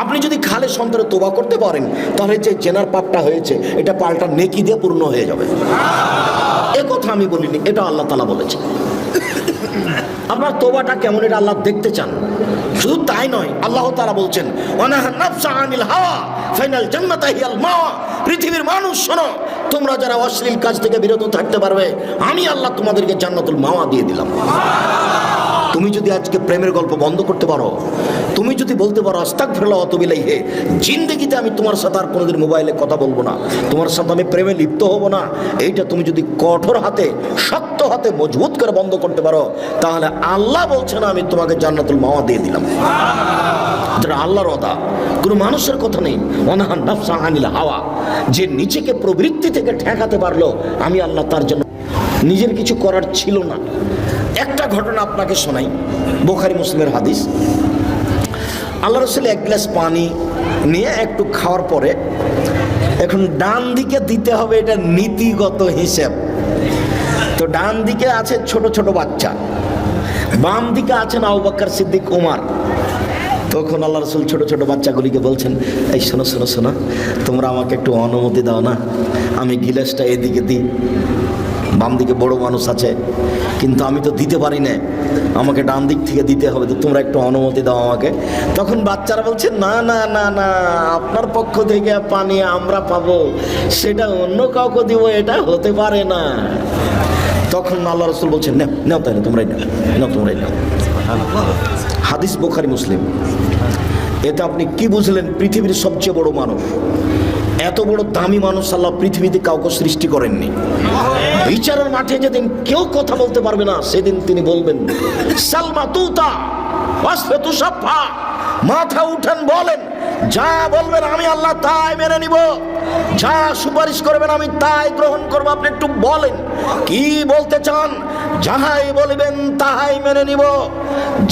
আপনি যদি খালে সন্তরে তোবা করতে পারেন, তাহলে যে জেনার পাপটা হয়েছে এটা পাল্টা নেকি দিয়ে পূর্ণ হয়ে যাবে। এ কথা আমি বলিনি, এটা আল্লাহ তাআলা বলেছে। আপনার তোবাটা কেমন এটা আল্লাহ দেখতে চান। শুধু তাই নয়, আল্লাহ তাআলা বলছেন ওয়ানাহা নাফসা আনিল হাওয়া ফাইনাল জান্নাতা হিয়াল মাওয়া। পৃথিবীর মানুষ শোনো, তোমরা যারা অশ্লীল কাজ থেকে বিরত থাকতে পারবে, আমি আল্লাহ তোমাদেরকে জান্নাতুল মাওয়া দিয়ে দিলাম। তুমি যদি আজকে প্রেমের গল্প বন্ধ করতে পারো, তুমি যদি বলতে পারো আস্তাগফিরুল্লাহ ওয়া আতুবু ইলাইহি, জিন্দেগিতে আমি তোমার সাথে আর কোনোদিন মোবাইলে কথা বলবো না, তোমার সাথে আমি প্রেমে লিপ্ত হব না, এইটা তুমি যদি কঠোর হাতে শক্ত হাতে মজবুত করে বন্ধ করতে পারো, তাহলে আল্লাহ বলছেন আমি তোমাকে জান্নাতুল মাওয়া দিয়ে দিলাম। যেটা আল্লাহর ওয়াদা, কোনো মানুষের কথা নেই। ওয়ানাহা নাফসা আনিল হাওয়া, যে নিজেকে প্রবৃত্তি থেকে ঠেকাতে পারলো, আমি আল্লাহ তার জন্য নিজের কিছু করার ছিল না। একটা ঘটনা আপনাকে শোনাই, বুখারী মুসলিমের হাদিস। আল্লাহ রাসূল এক গ্লাস পানি নিয়ে একটু খাওয়ার পরে, এখন ডান দিকে দিতে হবে, এটা নীতিগত হিসেব। তো ডান দিকে আছে ছোট ছোট বাচ্চা, বাম দিকে আছেন আবু বকর সিদ্দিক, ওমর। তখন আল্লাহ রাসূল ছোট ছোট বাচ্চাগুলিকে বলছেন, এই শোনো শোনো শোনো, তোমরা আমাকে একটু অনুমতি দাও না, আমি গিলাসটা এদিকে দিই। বাম দিকে বড় মানুষ আছে, কিন্তু আমি তো দিতে পারি না, আমাকে ডান দিক থেকে দিতে হবে, তো তোমরা একটু অনুমতি দাও আমাকে। তখন বাচ্চারা বলছে, না না না না, আপনার পক্ষ থেকে পানি আমরা পাবো, সেটা অন্য কাউকে দিব, এটা হতে পারে না। তখন আল্লাহ রাসূল বলছেন, নাও নাও, তাহলে তোমরাই নাও, নাও তোমরাই নাও। হাদিস বুখারী মুসলিম। এটা আপনি কি বুঝলেন? পৃথিবীর সবচেয়ে বড় মানুষ, এত বড় দামি মানুষ আল্লাহ পৃথিবীতে কাউকে সৃষ্টি করেননি। বিচারের মাঠে যেদিন কেউ কথা বলতে পারবে না, সেদিন তিনি বলবেন সালমা তুতা ওয়াসফাতু সাফা, মাথা উঠান বলেন, যা বলবেন আমি আল্লাহ তাই মেনে নিব, যা সুপারিশ করবেন আমি তাই গ্রহণ করব। আপনি একটু বলেন কি বলতে চান, যাহাই বলবেন তাহাই মেনে নিব,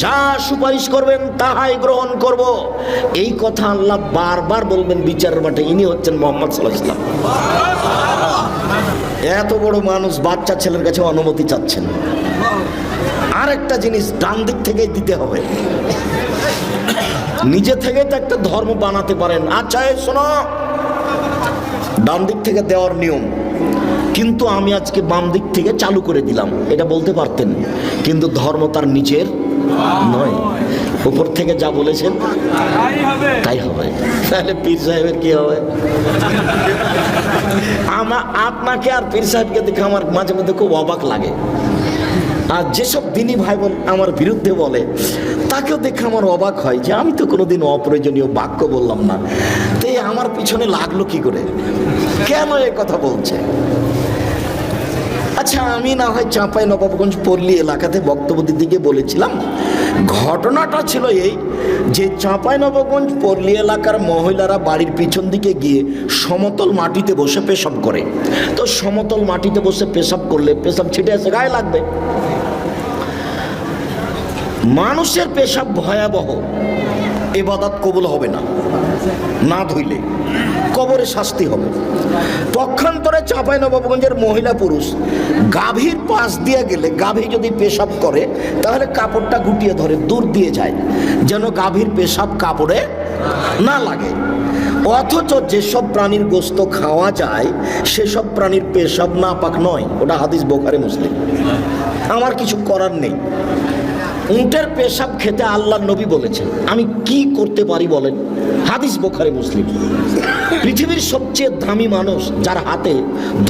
যা সুপারিশ করবেন তাহাই গ্রহণ করব। এই কথা আল্লাহ বারবার বলবেন বিচারের মাঠে। ইনি হচ্ছেন মুহাম্মদ সাল্লাল্লাহু আলাইহি ওয়াসাল্লাম। এত বড় মানুষ বাচ্চা ছেলের কাছে অনুমতি চাচ্ছেন। আর একটা জিনিস, ডান দিক থেকেই দিতে হবে। নিজে থেকে তো একটা ধর্ম বানাতে পারেন, আচ্ছা এই শোনো, ডান দিক থেকে দেওয়ার নিয়ম, কিন্তু আমি আজকে বাম দিক থেকে চালু করে দিলাম, এটা বলতে পারতেন, কিন্তু ধর্ম তার নিজের নয়, উপর থেকে যা বলেছেন তাই হবে। তাহলে পীর সাহেবের কি হবে? আপনাকে আর পীর সাহেবকে দেখে আমার মাঝে মধ্যে খুব অবাক লাগে। আর যেসব দিনী ভাই বোন আমার বিরুদ্ধে বলে, তাকেও দেখে আমার অবাক হয় যে আমি তো কোনোদিন অপ্রয়োজনীয় বাক্য বললাম না, তো আমার পিছনে লাগলো কি করে, কেন এ কথা বলছে? আচ্ছা, আমি না হয় চাঁপাইনবাবগঞ্জ পল্লী এলাকাতে বক্তব্য দিতে গিয়ে বলেছিলাম, ঘটনাটা ছিল এই যে চাঁপাইনবাবগঞ্জ পল্লী এলাকার মহিলারা বাড়ির পিছন দিকে গিয়ে সমতল মাটিতে বসে পেশাব করে। তো সমতল মাটিতে বসে পেশাব করলে পেশাব ছিটে এসে গায়ে লাগবে। মানুষের পেশাব ভয়াবহ, ইবাদত কবুল হবে না, না ধুইলে কবরে শাস্তি হবে। পক্ষান্তরে চাঁপাইনবাবগঞ্জের মহিলা পুরুষ গাভীর পাশ দিয়ে গেলে, গাভী যদি পেশাব করে তাহলে কাপড়টা গুটিয়ে ধরে, দূর দিয়ে যায়, যেন গাভীর পেশাব কাপড়ে না লাগে। অথচ যেসব প্রাণীর গোশত খাওয়া যায় সেসব প্রাণীর পেশাব নাপাক নয়, ওটা হাদিস বুখারী মুসলিম। আমার কিছু করার নেই। উটের পেশাব খেতে আল্লাহর নবী বলেছেন, আমি কি করতে পারি বলেন? হাদিস বুখারী মুসলিম। পৃথিবীর সবচেয়ে দামি মানুষ যার হাতে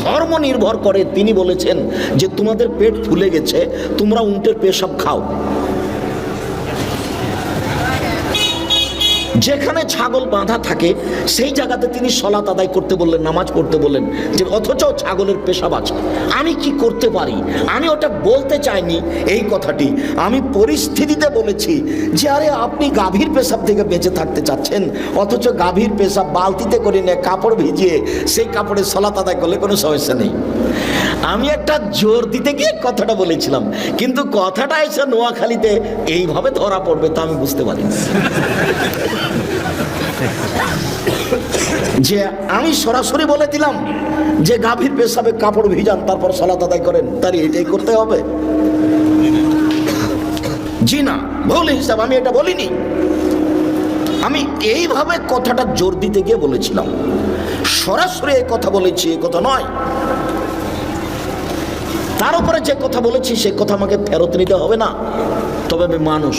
ধর্ম নির্ভর করে, তিনি বলেছেন যে তোমাদের পেট ফুলে গেছে, তোমরা উটের পেশাব খাও। যেখানে ছাগল বাঁধা থাকে সেই জায়গাতে তিনি সলাত আদায় করতে বললেন, নামাজ পড়তে বললেন, যে অথচ ছাগলের পেশাব আছে। আমি কি করতে পারি? আমি ওটা বলতে চাইনি এই কথাটি, আমি পরিস্থিতিতে বলেছি যে আরে আপনি গাভীর পেশাব থেকে বেঁচে থাকতে চাচ্ছেন, অথচ গাভীর পেশাব বালতিতে করে নিয়ে কাপড় ভিজিয়ে সেই কাপড়ে সলাত আদায় করলে কোনো সমস্যা নেই। আমি একটা জোর দিতে গিয়ে কথাটা বলেছিলাম, কিন্তু কথাটা এসে নোয়াখালীতে এইভাবে ধরা পড়বে তা আমি বুঝতে পারি। যে আমি সরাসরি বলে দিলাম যে গাভীর পেশাবে কাপড় ভিজান তারপর সালাত আদায় করেন, তার এটাই করতে হবে? জি না, ভুল হিসাব, আমি এটা বলিনি। আমি এইভাবে কথাটা জোর দিতে গিয়ে বলেছিলাম, সরাসরি এই কথা বলেছি এ কথা নয়। তার উপরে যে কথা বলেছি সে কথা আমাকে ফেরত নিতে হবে না। তবে আমি মানুষ,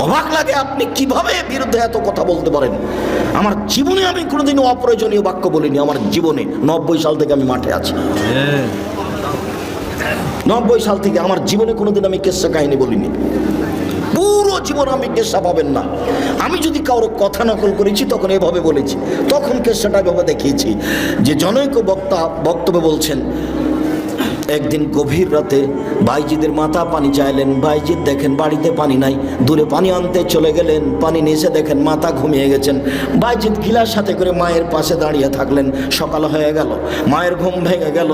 অবাক লাগে আপনি কিভাবে বিরুদ্ধে এত কথা বলতে পারেন। আমার জীবনে আমি কোনোদিন অপ্রয়োজনীয় বাক্য বলিনি। আমার জীবনে 90 সাল থেকে আমি মাঠে আছি, 90 সাল থেকে আমার জীবনে কোনোদিন আমি কিস্সা কাহিনী বলিনি। পুরো জীবন আমি কেসা পাবেন না। আমি যদি কারো কথা নকল করেছি তখন এভাবে বলেছি, তখন কেসাটা এভাবে দেখিয়েছি যে জনৈক বক্তা বক্তব্য বলছেন, একদিন গভীর রাতে ভাইজিদের মাথা পানি চাইলেন। ভাইজিদ দেখেন বাড়িতে পানি নাই, দূরে পানি আনতে চলে গেলেন। পানি নিয়ে এসে দেখেন মাথা ঘুমিয়ে গেছেন। ভাইজিদ গিলাস সাথে করে মায়ের পাশে দাঁড়িয়ে থাকলেন। সকাল হয়ে গেল, মায়ের ঘুম ভেঙে গেল।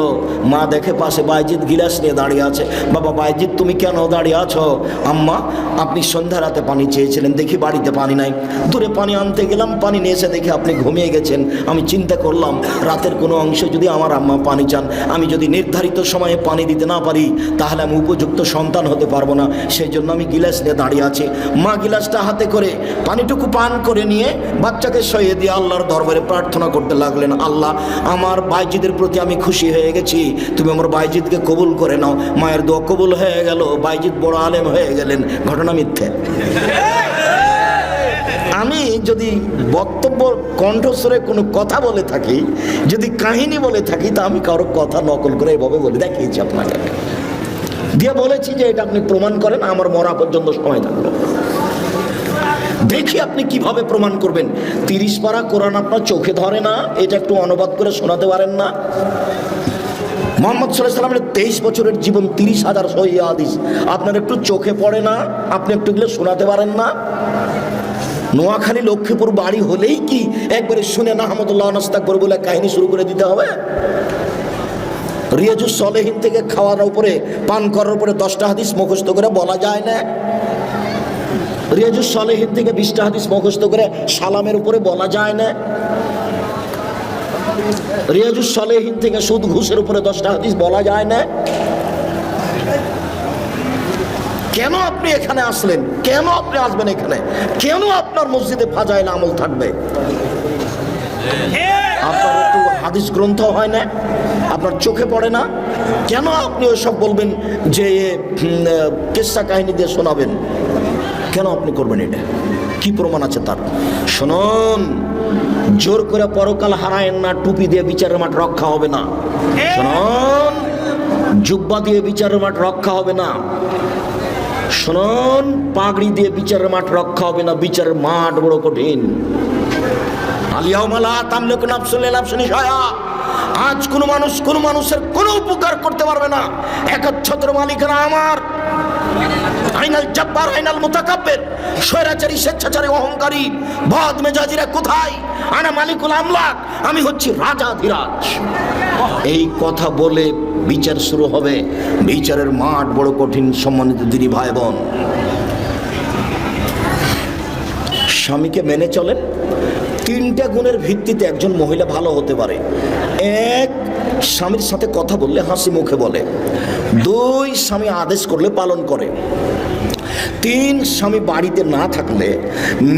মা দেখে পাশে ভাইজিদ গিলাস নিয়ে দাঁড়িয়ে আছে। বাবা ভাইজিদ তুমি কেন দাঁড়িয়ে আছো? আম্মা আপনি সন্ধ্যা রাতে পানি চেয়েছিলেন, দেখি বাড়িতে পানি নাই, দূরে পানি আনতে গেলাম, পানি নিয়ে এসে দেখি আপনি ঘুমিয়ে গেছেন। আমি চিন্তা করলাম রাতের কোনো অংশে যদি আমার আম্মা পানি চান, আমি যদি নির্ধারিত সময়ে পানি দিতে না পারি তাহলে আমি উপযুক্ত সন্তান হতে পারবো না। সেই জন্য আমি গিলাস নিয়ে দাঁড়িয়ে আছি। মা গিলাসটা হাতে করে পানিটুকু পান করে নিয়ে বাচ্চাকে শুইয়ে দিয়ে আল্লাহর দরবারে প্রার্থনা করতে লাগলেন, আল্লাহ আমার ভাইজিদের প্রতি আমি খুশি হয়ে গেছি, তুমি আমার ভাইজিদকে কবুল করে নাও। মায়ের দোয়া কবুল হয়ে গেল, ভাইজিদ বড় আলেম হয়ে গেলেন। ঘটনা মিথ্যে। আমি যদি বক্তব্য কণ্ঠস্বরে কোনো কথা বলে থাকি, যদি কাহিনী বলে থাকি, তা আমি কারো কথা নকল করে এভাবে বলে দেখিয়েছি আপনাকে, দিয়ে বলেছি যে এটা আপনি প্রমাণ করেন, আমার মরা পর্যন্ত সময় থাকলো। দেখি আপনি কিভাবে প্রমাণ করবেন। 30 পারা কোরআন আপনার চোখে ধরে না, এটা একটু অনুবাদ করে শোনাতে পারেন না? মুহাম্মদ সাল্লাল্লাহু আলাইহি ওয়াসাল্লামের 23 বছরের জীবন, 30,000 সহিহ হাদিস আপনার একটু চোখে পড়ে না? আপনি একটু এগুলো শোনাতে পারেন না? নোয়াখালী লক্ষ্মীপুর বাড়ি হলেই কি একবারে শুনে না আহমদুল্লাহ নাস্তাকবর বলে কাহিনী শুরু করে দিতে হবে? রিয়াজুস সলেহিন থেকে খাওয়ার উপরে, পান করার উপরে 10টা হাদিস মুখস্থ করে বলা যায় না? রিয়াজুস সলেহিন থেকে 20টা হাদিস মুখস্থ করে সালামের উপরে বলা যায় না? রিয়াজুস সলেহিন থেকে সুদ ঘুষের উপরে 10টা হাদিস বলা যায় না? কেন আপনি এখানে আসলেন? কেন আপনি আসবেন এখানে? কেন আপনার মসজিদে ফাজাইল আমল থাকবে? আপনার একটু হাদিস গ্রন্থ হয় না? আপনার চোখে পড়ে না? কেন আপনি ওসব বলবেন যে কিস্সা কাহিনী দিয়ে শোনাবেন? কেন আপনি করবেন এটা? কি প্রমাণ আছে তার? শুনুন, জোর করে পরকাল হারায়েন না, টুপি দিয়ে বিচারের মাঠ রক্ষা হবে না। শুনুন, জুব্বা দিয়ে বিচারের মাঠ রক্ষা হবে না। শুনুন, পাগড়ি দিয়ে বিচারের মাঠ রক্ষা হবে না। বিচারের মাঠ বড় কঠিন। আজ কোন মানুষ কোন মানুষের কোন উপকার করতে পারবে না। একচ্ছত্র মালিকেরা আমার। আইনাল জব্বার আইনাল মুতাকাব্বির, স্বৈরাচারী স্বেচ্ছাচারী অহংকারী বদ মেজাজিরা কোথায়? আনা মালিকুল আমলাক, আমি হচ্ছি রাজাধিরাজ। এই কথা বলে বিচার শুরু হবে। বিচারের মাঠ বড় কঠিন। সম্মানিত দিনী ভাই বোন, স্বামীকে মেনে চলেন। 3টে গুণের ভিত্তিতে একজন মহিলা ভালো হতে পারে। 1, স্বামীর সাথে কথা বললে হাসি মুখে বলে। 2, স্বামী আদেশ করলে পালন করে। 3, স্বামী বাড়িতে না থাকলে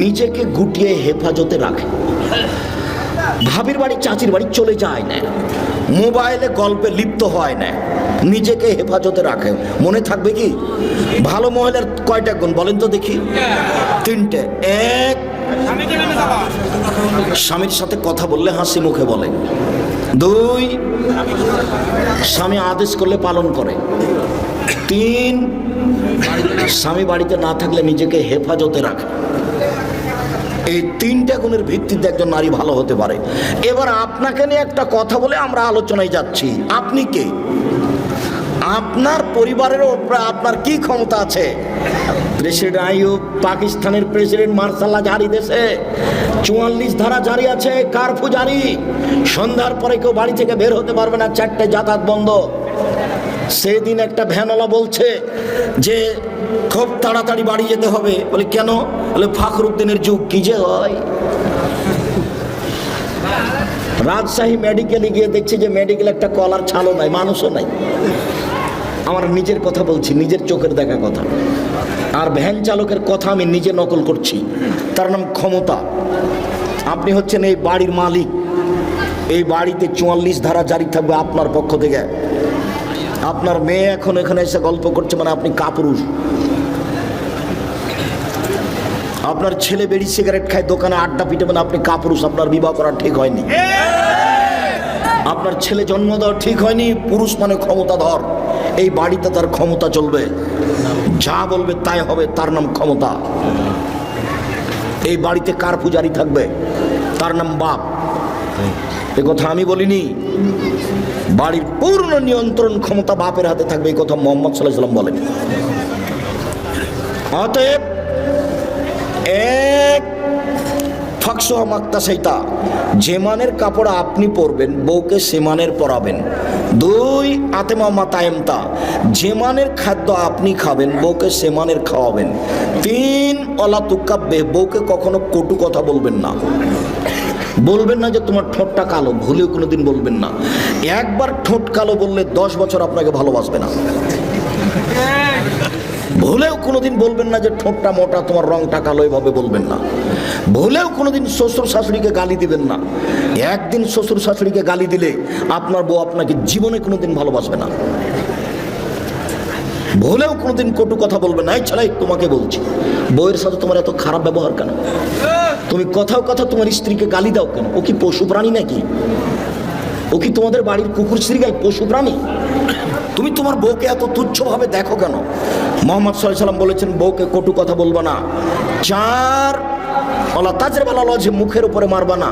নিজেকে গুটিয়ে হেফাজতে রাখে। ভাবির বাড়ি চাচির বাড়ি চলে যায় না, মোবাইলে গল্পে লিপ্ত হয় না, নিজেকে হেফাজতে রাখে। মনে থাকবে কি? ভালো মহিলার কয়টা গুণ বলেন তো দেখি? 3টে। 1, স্বামীর সাথে কথা বললে হাসি মুখে বলে। 2, স্বামী আদেশ করলে পালন করে। 3, স্বামী বাড়িতে না থাকলে নিজেকে হেফাজতে রাখে। এই 3টে গুণের ভিত্তিতে একজন নারী ভালো হতে পারে। এবার আপনাকে নিয়ে একটা কথা বলে আমরা আলোচনায় যাচ্ছি। আপনি কে? আপনার পরিবারের উপরে আপনার কি ক্ষমতা আছে? প্রেসিডেন্ট আইয়ুব, পাকিস্তানের প্রেসিডেন্ট মার্শাল্লাহ জারি দেশে 44 ধারা জারি আছে, কারফিউ জারি। সন্ধ্যার পরে কেউ বাড়ি থেকে বের হতে পারবে না, 4টে যাতায়াত বন্ধ। সেদিন একটা ভ্যানওয়ালা বলছে যে খুব তাড়াতাড়ি বাড়ি যেতে হবে। বলে কেন? বলে ফখরুদ্দিনের যুগ। কি যে হয়! রাজশাহী মেডিকেলে গিয়ে দেখছি যে মেডিকেল একটা কলার ছালও নাই, মানুষও নাই। আমার নিজের কথা বলছি, নিজের চোখের দেখা কথা। আর ভ্যান চালকের কথা আমি নিজে নকল করছি, তার নাম ক্ষমতা। আপনি হচ্ছেন এই বাড়ির মালিক, এই বাড়িতে 44 ধারা জারি থাকবে আপনার পক্ষ থেকে। আপনার মেয়ে এখন এখানে এসে গল্প করছে মানে আপনি কাপুরুষ। আপনার ছেলে বেড়ি সিগারেট খায়, দোকানে আড্ডা পিটে মানে আপনি কাপুরুষ, আপনার বিবাহ করা ঠিক হয়নি। আপনার ছেলে জন্ম দেওয়া ঠিক হয়নি। পুরুষ মানে ক্ষমতাধর, এই বাড়িতে তার ক্ষমতা চলবে, যা বলবে তাই হবে, তার নাম ক্ষমতা। এই বাড়িতে কার পূজারি থাকবে, তার নাম বাপ। এ কথা আমি বলিনি। বাড়ির পূর্ণ নিয়ন্ত্রণ ক্ষমতা বাপের হাতে থাকবে, এই কথা মুহাম্মদ সাল্লাল্লাহু আলাইহি ওয়াসাল্লাম বলেন। অতএব এক ফাকসুহা মাক্তাসাইতা, যে মানের কাপড় আপনি পরবেন বউকে সে মানের পরাবেন। 2 আতেমা মাতায়েমতা, যে মানের খাদ্য আপনি খাবেন বউকে সে মানের খাওয়াবেন। 3 অলা তুকাব্বে, বউকে কখনো কটু কথা বলবেন না। বলবেন না যে তোমার ঠোঁটটা কালো, ভুলেও কোনোদিন বলবেন না। একবার ঠোঁট কালো বললে 10 বছর আপনাকে ভালোবাসবে না। ভুলেও কোনোদিন বলবেন না যে ঠোঁটটা মোটা, তোমার রংটা কালো, এভাবে বলবেন না। ভুলেও কোনোদিন শ্বশুর শাশুড়িকে গালি দিবেন না। একদিন শ্বশুর শাশুড়িকে গালি দিলে আপনার বউ আপনাকে জীবনে কোনোদিন ভালোবাসবে না। ভুলেও কোনোদিন কটু কথা বলবেন না। এই ছেলে, তোমাকে বলছি, বউয়ের সাথে তোমার এত খারাপ ব্যবহার কেন? তুমি কথাও কথা তোমার স্ত্রীকে গালি দাও কেন? ও কি পশু প্রাণী নাকি? ও কি তোমাদের বাড়ির কুকুর শ্রীগাল পশু প্রাণী? তুমি তোমার বউকে এত তুচ্ছভাবে দেখো কেন? মুহাম্মদ সাল্লাল্লাহু আলাইহি ওয়াসাল্লাম বলেছেন বউকে কটু কথা বলবা না। 4 ওলা তাজরিবাল আলা, মুখের উপরে মারবা না।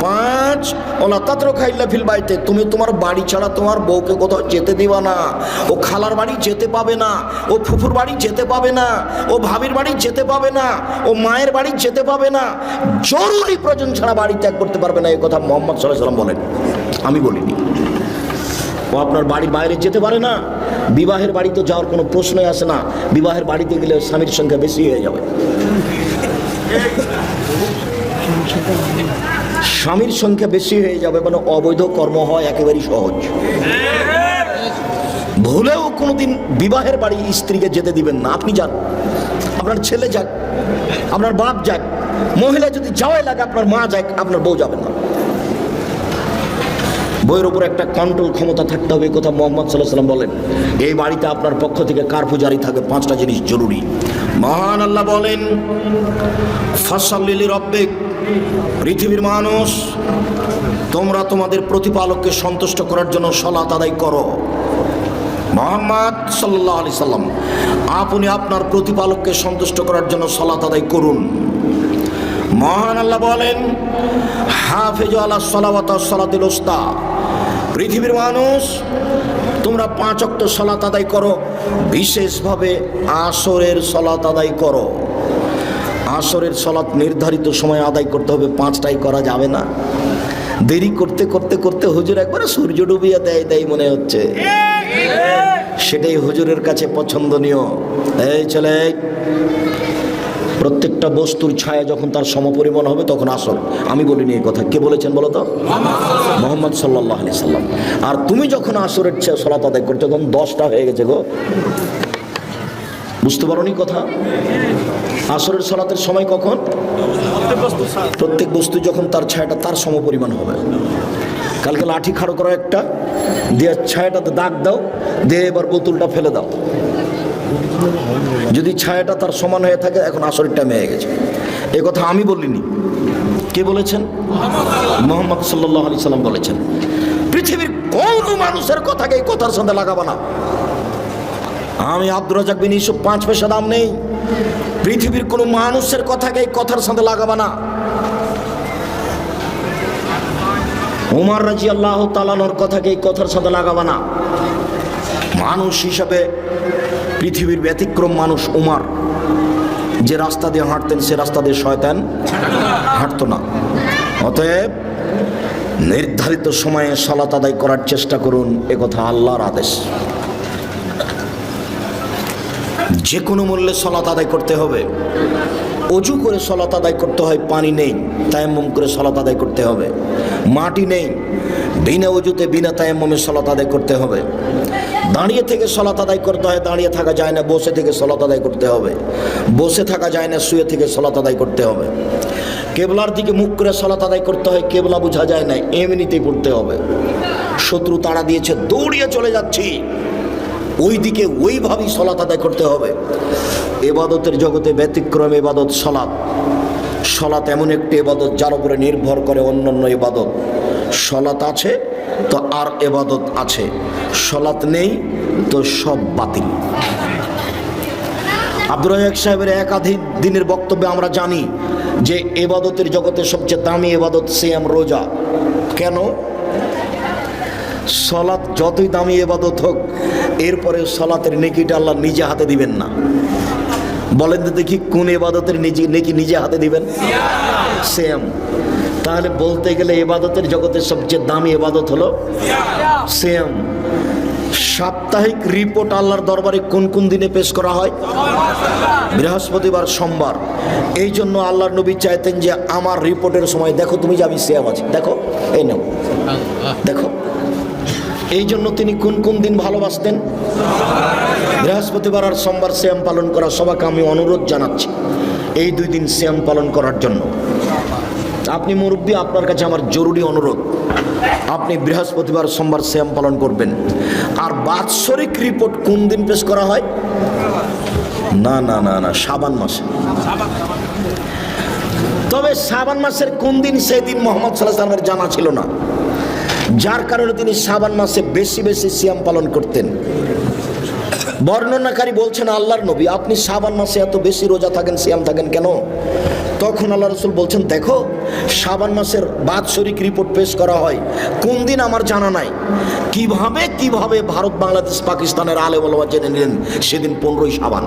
5 ওলা তাতরুকা ইল্লা ফিল বাইতে, তুমি তোমার বাড়ি ছাড়া তোমার বউকে কোথাও যেতে দিবা না। ও খালার বাড়ি যেতে পাবে না, ও ফুফুর বাড়ি যেতে পাবে না, ও ভাবির বাড়ি যেতে পাবে না, ও মায়ের বাড়ি যেতে পাবে না। জরুরি প্রয়োজন ছাড়া বাড়ি ত্যাগ করতে পারবে না, এই কথা মুহাম্মদ সাল্লাল্লাহু আলাইহি ওয়াসাল্লাম বলেন, আমি বলিনি। ও আপনার বাড়ির বাইরে যেতে পারে না। বিবাহের বাড়িতে যাওয়ার কোনো প্রশ্নই আসে না। বিবাহের বাড়িতে গেলে স্বামীর সংখ্যা বেশি হয়ে যাবে। স্বামীর সংখ্যা বেশি হয়ে যাবে মানে অবৈধ কর্ম হয় একেবারেই সহজ। ভুলেও কোনোদিন বিবাহের বাড়ি স্ত্রীকে যেতে দিবেন না। আপনি যান, আপনার ছেলে যাক, আপনার বাপ যাক, মহিলা যদি যাওয়াই লাগে আপনার মা যাক, আপনার বউ যাবেন না। বইয়ের উপর একটা কন্ট্রোল ক্ষমতা থাকতে হবে, কথা মুহাম্মদ সাল্লাল্লাহু আলাইহি ওয়াসাল্লাম বলেন। এই বাড়িতে আপনার পক্ষ থেকে কার পূজারি থাকে, 5টা জিনিস জরুরি। মহান আল্লাহ বলেন, ফাসাল্লি লিরাব্বিক, পৃথিবীর মানুষ তোমরা তোমাদের প্রতিপালককে সন্তুষ্ট করার জন্য সালাত আদায় করো। মুহাম্মদ সাল্লাল্লাহু আলাইহি সাল্লাম, আপনি আপনার প্রতিপালককে সন্তুষ্ট করার জন্য সালাত আদায় করুন। মহান আল্লাহ বলেন, হাফিজু আলাস সালাওয়াত ওয়াস সালাতিল উস্তা, পৃথিবীর মানুষ তোমরা 5 ওয়াক্ত সালাত আদায় করো, বিশেষভাবে আসরের সালাত আদায় করো। আসরের সালাত নির্ধারিত সময় আদায় করতে হবে, 5টাই করা যাবে না। দেরি করতে করতে করতে হুজুর একবারে সূর্য ডুবিয়ে দেয় মনে হচ্ছে, সেটাই হুজুরের কাছে পছন্দনীয়। এই ছেলে, প্রত্যেকটা বস্তুর ছায়া যখন তার সমপরিমাণ হবে তখন আসর। আমি বলিনি এই কথা, কে বলেছেন বলো তো? মুহাম্মদ সাল্লাল্লাহু আলাইহি সাল্লাম। আর তুমি যখন আসরের সালাত আদায় করছো তখন 10টা হয়ে গেছে গো। বুঝতে পারোনি কথা? আসরের সালাতের সময় কখন? প্রত্যেক বস্তু যখন তার ছায়াটা তার সমপরিমাণ হবে। কালকে লাঠি খাড়ো করো একটা দিয়ে, ছায়াটাতে দাগ দাও, দিয়ে এবার বোতলটা ফেলে দাও। যদি ছায়াটা তার সমান হয়ে থাকে, এখন আসরের টাইম হয়ে গেছে। এ কথা আমি বলিনি, কে বলেছেন? মুহাম্মদ সাল্লাল্লাহু আলাইহি সাল্লাম বলেছেন। পৃথিবীর কোন মানুষের কথাকে এই কথার সাথে লাগাবা না। আমি আব্দুর রাজ্জাক বিন ইউসুফ 5 পয়সা দাম নেই। পৃথিবীর কোন মানুষের কথাকে এই কথার সাথে লাগাবা না। ওমর রাদিয়াল্লাহু তাআলা আনহুর কথাকে এই কথার সাথে লাগাবা না। মানুষ হিসাবে পৃথিবীর ব্যতিক্রম মানুষ ওমর। যে রাস্তা দিয়ে হাঁটতেন সে রাস্তা দিয়ে শয়তান হাঁটতো না। অতএব নির্ধারিত সময়ে সালাত আদায় করার চেষ্টা করুন, একথা আল্লাহর আদেশ। যে কোনো মূল্যে সালাত আদায় করতে হবে। অজু করে সালাত আদায় করতে হয়, পানি নেই, তায়াম্মুম করে সালাত আদায় করতে হবে। মাটি নেই, বিনা অজুতে বিনা তায়াম্মুমে সালাত আদায় করতে হবে। দাঁড়িয়ে থেকে সালাত আদায় করতে হয়, দাঁড়িয়ে থাকা যায় না। বসে থেকে সালাত আদায় করতে হবে, বসে থাকা যায় না। শুয়ে থেকে সালাত আদায় করতে হবে। কেবলার দিকে মুখ করে সালাত আদায় করতে হয়, কেবলা বোঝা যায় না, এমনিতেই পড়তে হবে। শত্রু তাড়া দিয়েছে, দৌড়িয়ে চলে যাচ্ছি, ওই দিকে ওইভাবেই সালাত আদায় করতে হবে। ইবাদতের জগতে ব্যতিক্রম ইবাদত সালাত। সালাত এমন একটি ইবাদত যার উপরে নির্ভর করে অন্যান্য ইবাদত। সালাত আছে তো আর ইবাদত আছে, সালাত নেই তো সব বাতিল। আব্দুর রাজ্জাক সাহেবের একাধিক দিনের বক্তব্যে আমরা জানি যে ইবাদতের জগতে সবচেয়ে দামি ইবাদত সিয়াম, রোজা। কেন? সালাত যতই দামি ইবাদত হোক, এরপরে সালাতের নেকিটা আল্লাহ নিজে হাতে দিবেন না। বলেন তো দেখি, কোন ইবাদতের নেকি নিজে হাতে দিবেন? সিয়াম। তাহলে বলতে গেলে ইবাদতের জগতে সবচেয়ে দামি ইবাদত হলো সিয়াম। সাপ্তাহিক রিপোর্ট আল্লাহর দরবারে কোন কোন দিনে পেশ করা হয়? বৃহস্পতিবার, সোমবার। এই জন্য আল্লাহর নবী চাইতেন যে আমার রিপোর্টের সময় দেখো তুমি যে আমি সিয়াম আছি, দেখো এই নাও দেখো। এই জন্য তিনি কোন কোন দিন ভালোবাসতেন? বৃহস্পতিবার আর সোমবার সিয়াম পালন করা। সবাইকে আমি অনুরোধ জানাচ্ছি এই 2 দিন সিয়াম পালন করার জন্য। আপনি মুরব্বী, আপনার কাছে আমার জরুরি অনুরোধ, আপনি বৃহস্পতিবার সোমবার সিয়াম পালন করবেন। আর বাৎসরিক রিপোর্ট কোন দিন পেশ করা হয়? না না না না, শাবান মাসে। তবে শাবান মাসের কোন দিন, সেই দিন মুহাম্মদ সাল্লাল্লাহু আলাইহি ওয়াসাল্লামের জানা ছিল না, যার কারণে তিনি শাবান মাসে বেশি বেশি সিয়াম পালন করতেন। বর্ণনাকারী বলছেন, আল্লাহর নবী আপনি শাবান মাসে এত বেশি রোজা থাকেন, সিয়াম থাকেন কেন? তখন আল্লাহ রাসূল বলছেন, দেখো শাবান মাসের বাৎসরিক রিপোর্ট পেশ করা হয়, কোন দিন আমার জানা নাই। কিভাবে ভারত, বাংলাদেশ, পাকিস্তানের আলেম ওলামা জেনে নিলেন সেদিন 15ই শাবান।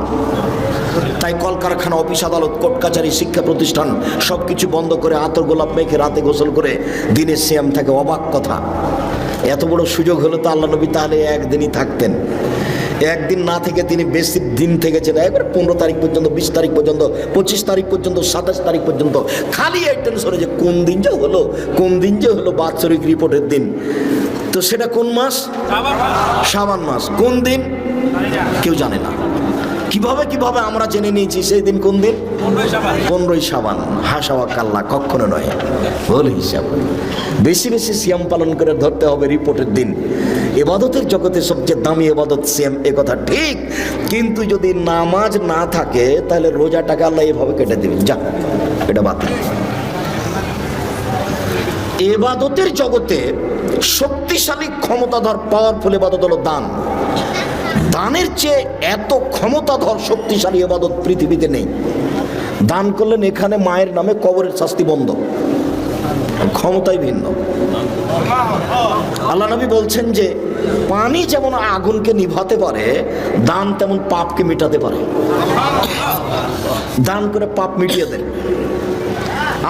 তাই কলকারখানা, অফিস আদালত, কোর্ট কাছারি, শিক্ষা প্রতিষ্ঠান সব কিছু বন্ধ করে আতর গোলাপ মেখে রাতে গোসল করে দিনে সিয়াম থাকে। অবাক কথা, এত বড় সুযোগ হলো তো আল্লাহ নবী তাহলে একদিনই থাকতেন। একদিন না থেকে তিনি বেশি দিন থেকেছেন, একবার 15 তারিখ পর্যন্ত, 20 তারিখ পর্যন্ত, 25 তারিখ পর্যন্ত, 27 তারিখ পর্যন্ত। খালি এই টেনশনে যে কোন দিন যে হলো বাৎসরিক রিপোর্টের দিন। তো সেটা কোন মাস? শাবান মাস। কোন দিন কেউ জানে না। কিভাবে আমরা জেনে নিয়েছি সেই দিন কোন দিন? 15ই শাবান। হাসাওয়া কাল্লা, কখনো নয়, ভুল হিসাব। বেশি বেশি সিয়াম পালন করে ধরতে হবে রিপোর্টের দিন। ইবাদতের জগতে সবচেয়ে দামি ইবাদত সিয়াম, এ কথা ঠিক। কিন্তু যদি নামাজ না থাকে তাহলে রোজাটাকে আল্লাহ এভাবে কেটে দিবেন, যা এটা বাতিল। ইবাদতের জগতে শক্তিশালী, ক্ষমতাধর, পাওয়ারফুল ইবাদত হলো দান। দানের চেয়ে এত ক্ষমতাধর শক্তিশালী ইবাদত পৃথিবীতে নেই। দান করলেন এখানে মায়ের নামে কবরের শাস্তি বন্ধ, ক্ষমতাই ভিন্ন। আল্লাহ নবী বলছেন যে পানি যেমন আগুনকে নিভাতে পারে, দান তেমন পাপকে মিটাতে পারে। দান করে পাপ মিটিয়ে দেন।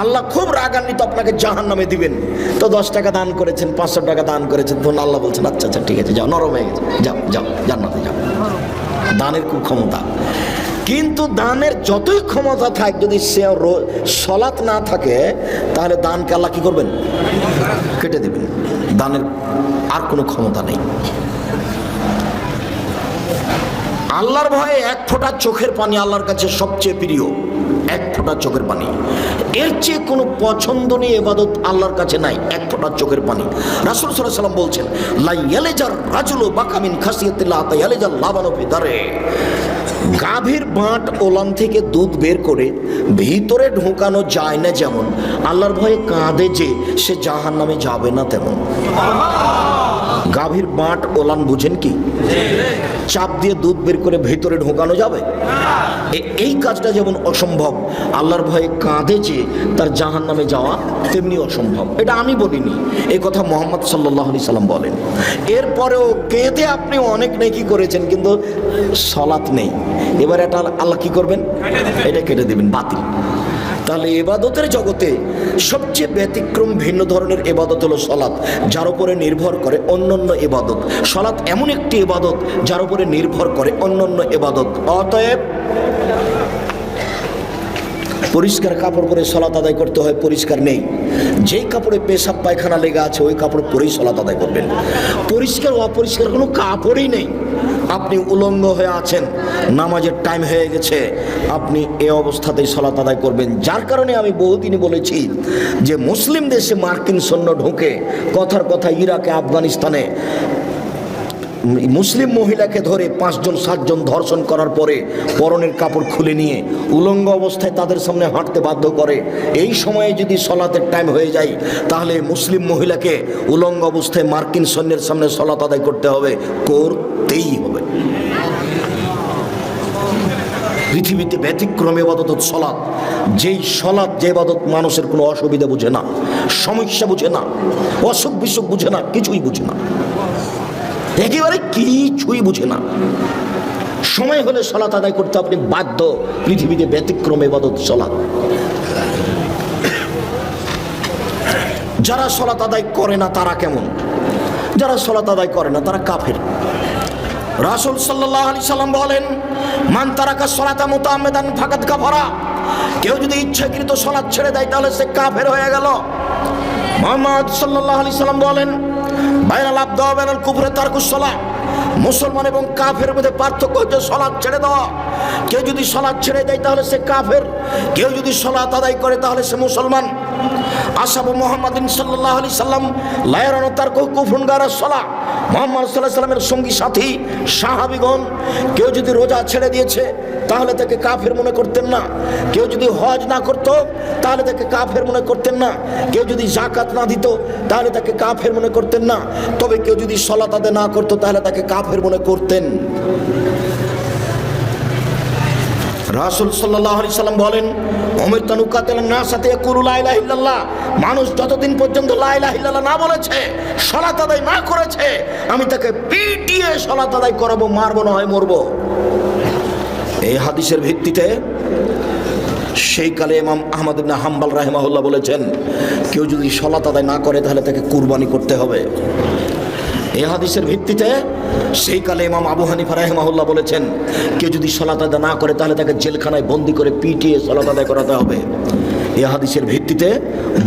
আল্লাহ খুব রাগান্বিত, আপনাকে জাহান্নামে দিবেন। তো 10 টাকা দান করেছেন, 500 টাকা দান করেছেন, তখন আল্লাহ বলছেন আচ্ছা আচ্ছা ঠিক আছে, যাও, নরম হয়ে গেছে, যাও যাও জান্নাতে যাও। দানের খুব ক্ষমতা। কিন্তু দানের যতই ক্ষমতা থাক, যদি সে সালাত না থাকে তাহলে দানকে আল্লাহ কি করবেন? কেটে দেবেন। দানের আর কোনো ক্ষমতা নেই। আল্লাহর ভয়ে 1 ফোঁটা চোখের পানি আল্লাহর কাছে সবচেয়ে প্রিয়। 1 ফোঁটা চোখের পানি, এর চেয়ে কোনো পছন্দনীয় ইবাদত আল্লাহর কাছে নাই। 1 ফোঁটা চোখের পানি। রাসূল সাল্লাল্লাহু আলাইহি ওয়াসাল্লাম বলছেন, লা ইয়ালিজার রাজুলু বাকা মিন খাসিয়াতিল্লাহ তা ইয়ালিজাল লাবানু ফি দারে। গাভীর বাঁট ওলান থেকে দুধ বের করে ভিতরে ঢোকানো যায় না যেমন, আল্লাহর ভয়ে কাঁদে যে সে জাহান্নামে যাবে না তেমন। গাভীর বাঁট ওলান বুঝেন কি? চাপ দিয়ে দুধ বের করে ভিতরে ঢোকানো যাবে? এই কাজটা যেমন অসম্ভব, আল্লাহর ভয়ে কাঁদে যে তার জাহান্নামে যাওয়া তেমনি অসম্ভব। এটা আমি বলিনি, এই কথা মুহাম্মদ সাল্লাল্লাহু আলাইহি সাল্লাম বলেন। এরপরেও কেঁদে আপনি অনেক নেকি করেছেন, কিন্তু সালাত নেই। এবার এটা আল্লাহ কি করবেন? এটা কেটে দেবেন, বাতিল। তাহলে ইবাদতের জগতে সবচেয়ে ব্যতিক্রম ভিন্ন ধরনের ইবাদত হলো সালাত, যার উপরে নির্ভর করে অন্যান্য ইবাদত। সালাত এমন একটি ইবাদত যার উপরে নির্ভর করে অন্যান্য ইবাদত। অতএব পরিষ্কার কাপড় পরে সালাত আদায় করতে হয়, পরিষ্কার নেই, যেই কাপড়ে পেশাব পায়খানা লেগে আছে ওই কাপড় পরেই সালাত আদায় করবেন। পরিষ্কার অপরিষ্কার কোনো কাপড়ই নেই, আপনি উলঙ্গ হয়ে আছেন, নামাজের টাইম হয়ে গেছে, আপনি এ অবস্থাতেই সালাত আদায় করবেন। যার কারণে আমি বহুদিনই বলেছি যে মুসলিম দেশে মার্কিন সৈন্য ঢুকে, কথার কথা ইরাকে আফগানিস্তানে মুসলিম মহিলাকে ধরে 5 জন 7 জন ধর্ষণ করার পরে পরনের কাপড় খুলে নিয়ে উলঙ্গ অবস্থায় তাদের সামনে হাঁটতে বাধ্য করে। এই সময়ে যদি সলাতের টাইম হয়ে যায় তাহলে মুসলিম মহিলাকে উলঙ্গ অবস্থায় মার্কিন সৈন্যের সামনে সলাত আদায় করতে হবে, করতেই হবে। পৃথিবীতে ব্যতিক্রম ইবাদত সলাত, যেই সলাত যে ইবাদত মানুষের কোনো অসুবিধা বুঝে না, সমস্যা বুঝে না, অসুখ বিসুখ বুঝে না, কিছুই বুঝে না, একেবারে কিছুই বুঝে না। সময় হলে সালাত আদায় করতে আপনি বাধ্য। পৃথিবীতে ব্যতিক্রম ইবাদত সালাত। যারা সালাত আদায় করে না তারা কেমন? যারা সালাত আদায় করে না তারা কাফের। রাসূল সাল্লাল্লাহু আলাইহি সাল্লাম বলেন, মান তারাকা সালাতা মুতাআম্মিদান ফাকাদ কাফারা। কেউ যদি ইচ্ছাকৃত সালাত ছেড়ে দেয় তাহলে সে কাফের হয়ে গেল। মুহাম্মদ সাল্লাল্লাহু আলাইহি সাল্লাম বলেন, বাইনাল আবদ ওয়া বাইনাল কুফরি তারকুস সালাত। মুসলমান এবং কাফের মধ্যে পার্থক্য হচ্ছে সালাত ছেড়ে দেওয়া। কেউ যদি সালাত ছেড়ে দেয় তাহলে সে কাফের, কেউ যদি সালাত আদায় করে তাহলে সে মুসলমান। আসহাবু মুহাম্মাদিন সাল্লাল্লাহু আলাইহি সাল্লাম লা ইয়ারাউনা তারকু কুফরুন গায়রা সালাত। মুহাম্মদ সাল্লাল্লাহু আলাইহি সাল্লামের সঙ্গী সাথী সাহাবীগণ কেউ যদি রোজা ছেড়ে দিয়েছে তাহলে তাকে কাফের মনে করতেন না, কেউ যদি হজ না করত তাহলে তাকে কাফের মনে করতেন না, কেউ যদি যাকাত না দিত তাহলে তাকে কাফের মনে করতেন না, তবে কেউ যদি সালাত আদায় না করত তাহলে তাকে কাফের মনে করতেন। রাসূল সাল্লাল্লাহু আলাইহি সাল্লাম বলেন, উমিরতু নুকাতিলান নাস হাত্তা ইয়াকুলু লা ইলাহা ইল্লাল্লাহ। মানুষ যতদিন পর্যন্ত লা ইলাহা ইল্লাল্লাহ না বলেছে, সালাত আদায় না করেছে, আমি তাকে পিটিয়ে সালাত আদায় করাবো, মারবো, না হয় মরবো। এই হাদিসের ভিত্তিতে সেই কালে ইমাম আহমদ ইবনে হাম্বল রাহিমাহুল্লাহ বলেছেন, কেউ যদি সালাত আদায় না করে তাহলে তাকে কুরবানি করতে হবে। এই হাদিসের ভিত্তিতে সেই কালে ইমাম আবু হানিফা রাহিমাহুল্লাহ বলেছেন, কেউ যদি সালাত আদায় না করে তাহলে তাকে জেলখানায় বন্দি করে পিটিয়ে সালাত আদায় করাতে হবে। এই হাদিসের ভিত্তিতে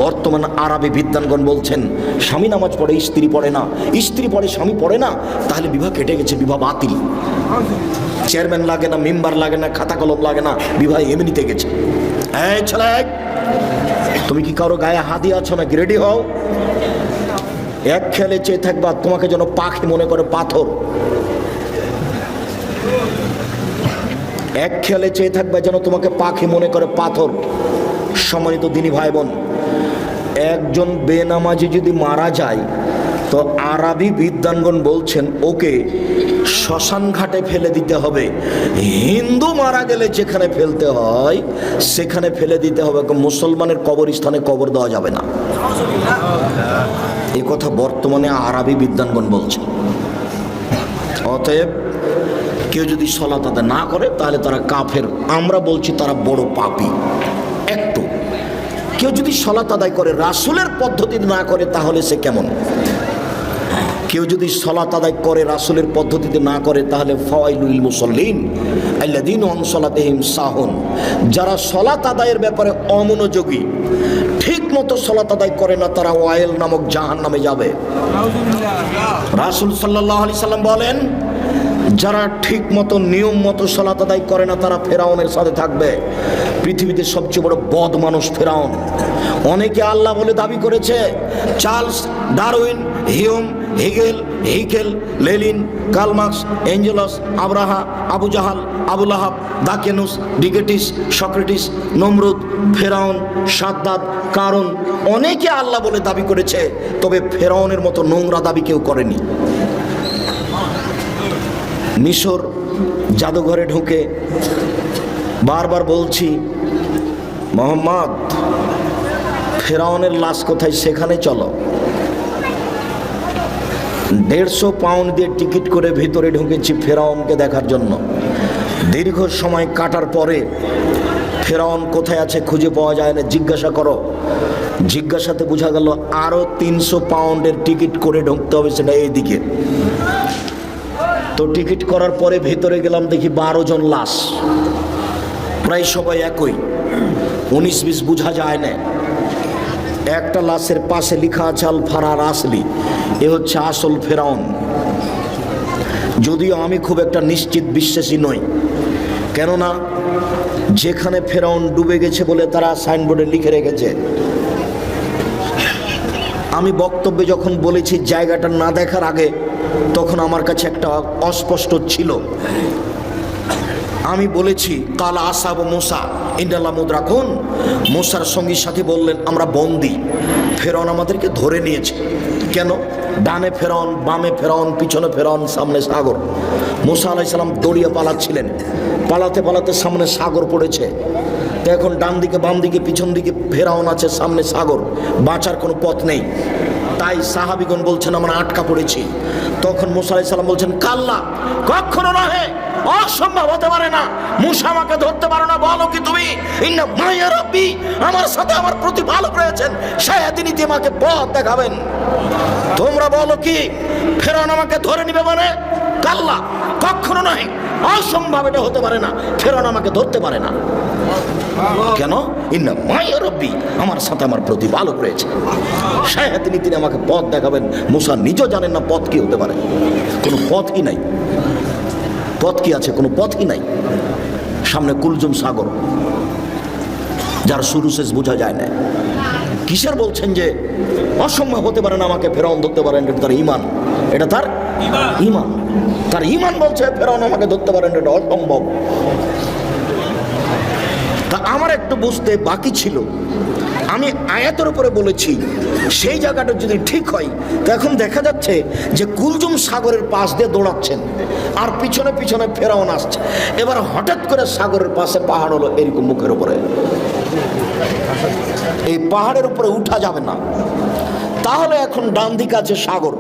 বর্তমান আরবি বিদ্বানগণ বলছেন, স্বামী নামাজ পড়ে স্ত্রী পড়ে না, স্ত্রী পড়ে স্বামী পড়ে না, তাহলে বিবাহ কেটে গেছে, বিবাহ বাতিল। চেয়ারম্যান লাগে না, মেম্বার লাগে না, খাতা কলম লাগে না, বিবাহ এমনিতে গেছে। এই ছেলে, তুমি কি কারো গায়ে হাতি আছো নাকি? রেডি হও, এক খেলে চেয়ে থাকবা তোমাকে যেন পাখি মনে করে পাথর। এক খেলে চেয়ে থাকবে যেন তোমাকে পাখি মনে করে পাথর। সম্মানিত দিনী ভাই বোন, একজন বেনামাজি যদি মারা যায় তো আরবি বিদ্বানগণ বলছেন ওকে শ্মশান ঘাটে ফেলে দিতে হবে। হিন্দু মারা গেলে যেখানে ফেলতে হয় সেখানে ফেলে দিতে হবে, মুসলমানের কবরস্থানে কবর দেওয়া যাবে না। এ কথা বর্তমানে আরবি বিদ্বানগণ বলছে। অতএব কেউ যদি সালাত আদায় না করে তাহলে তারা কাফের। আমরা বলছি তারা বড় পাপী। একটু কেউ যদি সালাত আদায় করে রাসূলের পদ্ধতি না করে তাহলে সে কেমন? কেউ যদি সালাত আদায় করে রাসূলের পদ্ধতিতে না করে তাহলে ফাওয়াইলুল লিল মুসাল্লিন আল্লাযীনা আন সালাতিহিম সাহুন। যারা সালাত আদায়ের ব্যাপারে অমনোযোগী, ঠিক মতো সালাত আদায় করে না, তারা ওয়াইল নামক জাহান্নামে যাবে। রাসূল সাল্লাল্লাহু আলাইহি সাল্লাম বলেন, যারা ঠিক মতো নিয়ম মতো সালাত আদায় করে না তারা ফেরাউনের সাথে থাকবে। পৃথিবীতে সবচেয়ে বড় বদ মানুষ ফেরাউন। অনেকে আল্লাহ বলে দাবি করেছে। Charles Darwin, Hume, Haeckel, Lenin, Karl Marx, Engels, Abraha, Abu Jahl, Abu Lahab, দাকেনুস, ডিকেটিস, সক্রেটিস, নমরুদ, ফেরাউন, সাদ্দাত, কারুন, অনেকে আল্লাহ বলে দাবি করেছে, তবে ফেরাউনের মতো নোংরা দাবি কেউ করেনি। মিশর জাদুঘরে ঢুকে বারবার বলছি, মোহাম্মদ, ফেরাউনের লাশ কোথায় সেখানে চলো। 150 পাউন্ড দিয়ে টিকিট করে ভিতরে ঢুকেছি ফেরাউনকে দেখার জন্য। দীর্ঘ সময় কাটার পরে ফেরাউন কোথায় আছে খুঁজে পাওয়া যায় না। জিজ্ঞাসা করো, জিজ্ঞাসাতে বোঝা গেল আরো 300 পাউন্ডের টিকিট করে ঢুকতে হবে, সেটা এইদিকে। তো টিকিট করার পরে ভেতরে গেলাম, দেখি 12 জন লাশ, প্রায় সবাই একই। 19-20 বোঝা যায় না। একটা লাশের পাশে লেখা আছে আল ফারার আসলি, এ হচ্ছে আসল ফেরাউন। যদিও আমি খুব একটা নিশ্চিত বিশ্বাসী নই, কেননা যেখানে ফেরাউন ডুবে গেছে বলে তারা সাইনবোর্ডে লিখে রেখেছে। আমি বক্তব্যে যখন বলেছি জায়গাটা না দেখার আগে, তখন আমার কাছে একটা অস্পষ্ট ছিল। আমি বলেছি কালা আসাব মুসা ইন্দাল্লাহ মুদ্রাকুন, মুসার সঙ্গী সাথী বললেন আমরা বন্দি, ফেরাউন আমাদেরকে ধরে নিয়েছে। কেন? ডানে ফেরাউন, বামে ফেরাউন, পিছনে ফেরাউন, সামনে সাগর। মুসা আলাইহিস সালাম দৌড়িয়ে পালাচ্ছিলেন, পালাতে পালাতে সামনে সাগর পড়েছে। তো এখন ডান দিকে বাম দিকে পিছন দিকে ফেরাউন আছে, সামনে সাগর, বাঁচার কোনো পথ নেই। তাই সাহাবীগণ বলছেন আমরা আটকা পড়েছি। তখন মুসা আলাইহিস সালাম বলছেন কাল্লা, কখনো নহে, অসম্ভব হতে পারে না, মুসা আমাকে ধরতে পারো না। বলো কি তুমি ইন্না মাইয়া রাব্বি, আমার সাথে আমার প্রতিপালক রয়েছেন, তিনি আমাকে পথ দেখাবেন। তোমরা বলো কি ফেরাউন আমাকে ধরে নিবে? মানে কাল্লা, কখনো নয়, অসম্ভব, এটা হতে পারে না, ফেরাউন আমাকে ধরতে পারে না। কেন? ইন্না মাইয়া রাব্বি, আমার সাথে আমার প্রতিপালক রয়েছে, তিনি আমাকে পথ দেখাবেন। মুসা নিজেও জানেন না পথ কি হতে পারে, কোনো পথই নাই। পথ কি আছে? কোনো পথই নাই। সামনে কুলজুম সাগর, যার শুরু শেষ বোঝা যায় না। কিসের বলছেন যে অসম্ভব হতে পারে না আমাকে ফেরাউন ধরতে পারেন? এটা তার ইমান, এটা তার ইমান, তার ইমান বলছে ফেরাউন আমাকে ধরতে পারেন, এটা অসম্ভব। তা আমার একটু বুঝতে বাকি ছিল। আমি আয়াতের উপরে বলেছি সেই জায়গাটা যদি ঠিক হয়, তো এখন দেখা যাচ্ছে যে কুলজুম সাগরের পাশ দিয়ে দৌড়াচ্ছেন আর পিছনে পিছনে ফেরাউন আসছে। এবার হঠাৎ করে সাগরের পাশে পাহাড় হলো এরকম মুখের উপরে, এই পাহাড়ের উপরে উঠা যাবে না। তাহলে এখন ডান দিকে আছে সাগর,